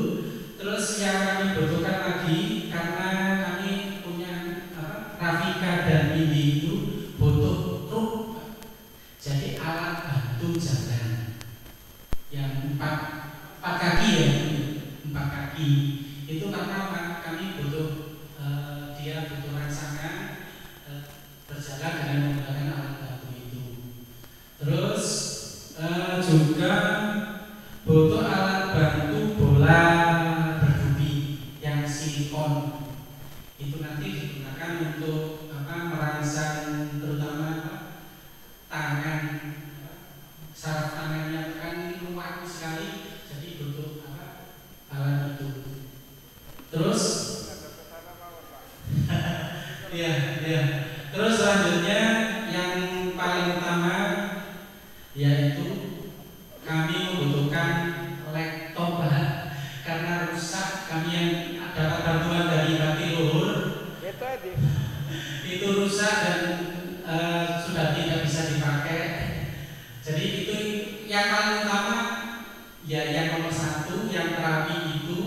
Terus yang kami butuhkan lagi karena kami punya Rafika dan Windy itu butuh truk, jadi alat bantu jalan yang 4 kaki ya, 4 kaki itu karena kami butuh dia butuh rangsangan berjalan dengan menggunakan alat bantu itu. Terus juga butuh alat bantu bola bertubi yang silikon. Itu nanti digunakan untuk merangsang terutama tangan, saraf tangannya kan luak sekali, jadi butuh alat itu. Terus ya. Terus selanjutnya yang paling utama yaitu kami membutuhkan laptop karena rusak. Kami yang dapat bantuan dari Bakti Luhur itu rusak dan sudah tidak bisa dipakai. Jadi itu yang paling utama ya, yang nomor 1 yang terapi itu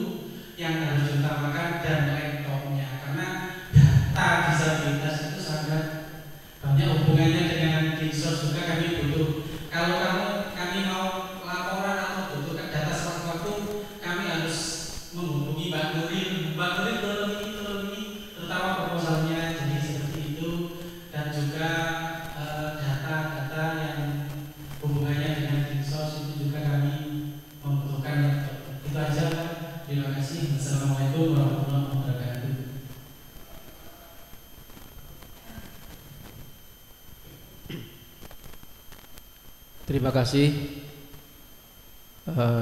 yang harus diutamakan dan laptopnya, karena data disabilitas itu sangat banyak hubungannya dengan dinsos juga. Kami butuh, kalau kami mau laporan atau butuhkan data sewaktu-waktu, kami harus menghubungi Mbak Nuril tolong ini, terutama proposalnya. Jadi seperti itu. Dan juga data-data yang hubungannya dengan dinsos itu juga kami membutuhkan laptop. Itu aja. Terima kasih. Assalamualaikum warahmatullahi wabarakatuh. Terima kasih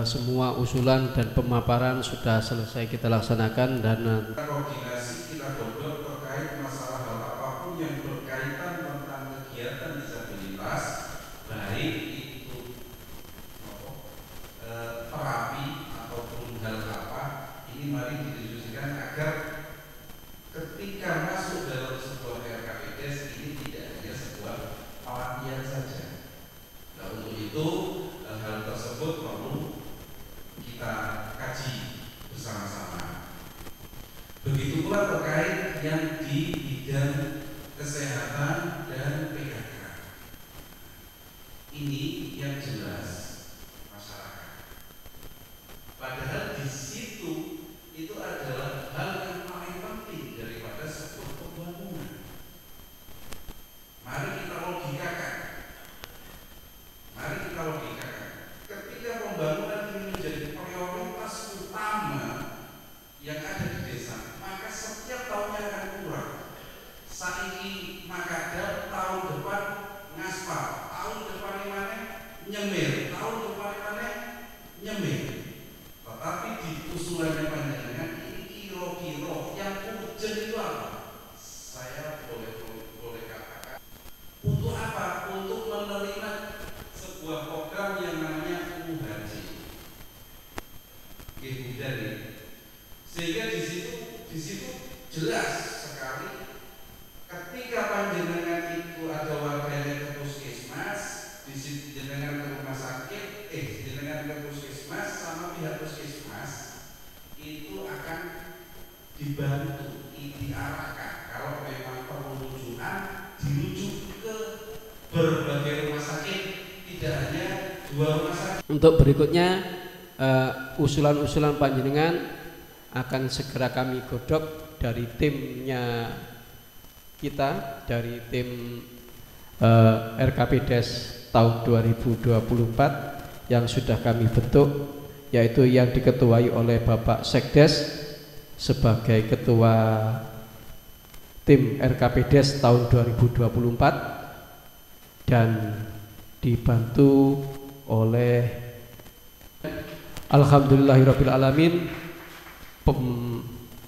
semua usulan dan pemaparan sudah selesai kita laksanakan dan koordinasi kita godok terkait masalah hal apapun yang berkaitan tentang kegiatan disabilitas, baik itu terapi ataupun hal apa, ini mari didiskusikan agar ketika masuk dalam sebuah RKPDes ini tidak hanya sebuah pelatihan saja. Nah, untuk itu hal tersebut perlu kita kaji bersama-sama. Begitu pula terkait yang di bidang kesehatan dan PKK. Ini yang jelas masyarakat. Padahal di situ itu adalah hal yang paling penting daripada sebuah pembangunan. Mari kita logikakan. Mari kita logikakan. Ketika pembangunan ini menjadi prioritas utama yang ada di desa, maka setiap tahunnya akan kurang. Saiki Makadar tahun depan ngaspal, tahun depan mana nyemir, tahun depan mana nyemir. Tetapi di usulannya panjenengan ini kira-kira yang urgent itu apa? Saya boleh katakan untuk apa? Untuk menerima sebuah program yang namanya UHJ. Dari sehingga di situ jelas sekali ketika panjenengan itu ada warganya ke puskesmas, di situ jenengan ke rumah sakit, jenengan ke puskesmas sama pihak puskesmas itu akan dibantu, diarahkan kalau memang perlu rujukan dirujuk ke berbagai rumah sakit, tidak hanya 2 rumah sakit. Untuk berikutnya usulan-usulan panjenengan akan segera kami godok dari timnya kita, dari tim RKPDes tahun 2024 yang sudah kami bentuk, yaitu yang diketuai oleh Bapak Sekdes sebagai ketua tim RKPDes tahun 2024 dan dibantu oleh Alhamdulillahirabbil alamin.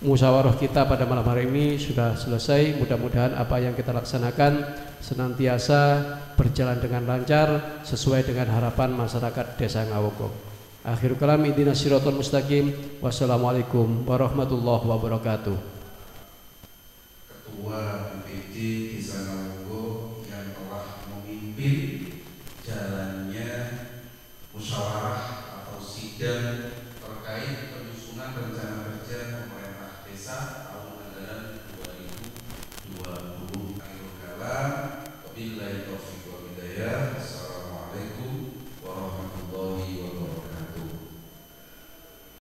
Musyawarah kita pada malam hari ini sudah selesai. Mudah-mudahan apa yang kita laksanakan senantiasa berjalan dengan lancar sesuai dengan harapan masyarakat Desa Ngawoko. Akhirul kalam, ihdinas siratal mustaqim. Wassalamualaikum warahmatullahi wabarakatuh. Ketua MPJ Desa Ngawoko yang telah memimpin jalannya musyawarah atau sidang terkait penyusunan rencana kerja pemerintah desa tahun anggaran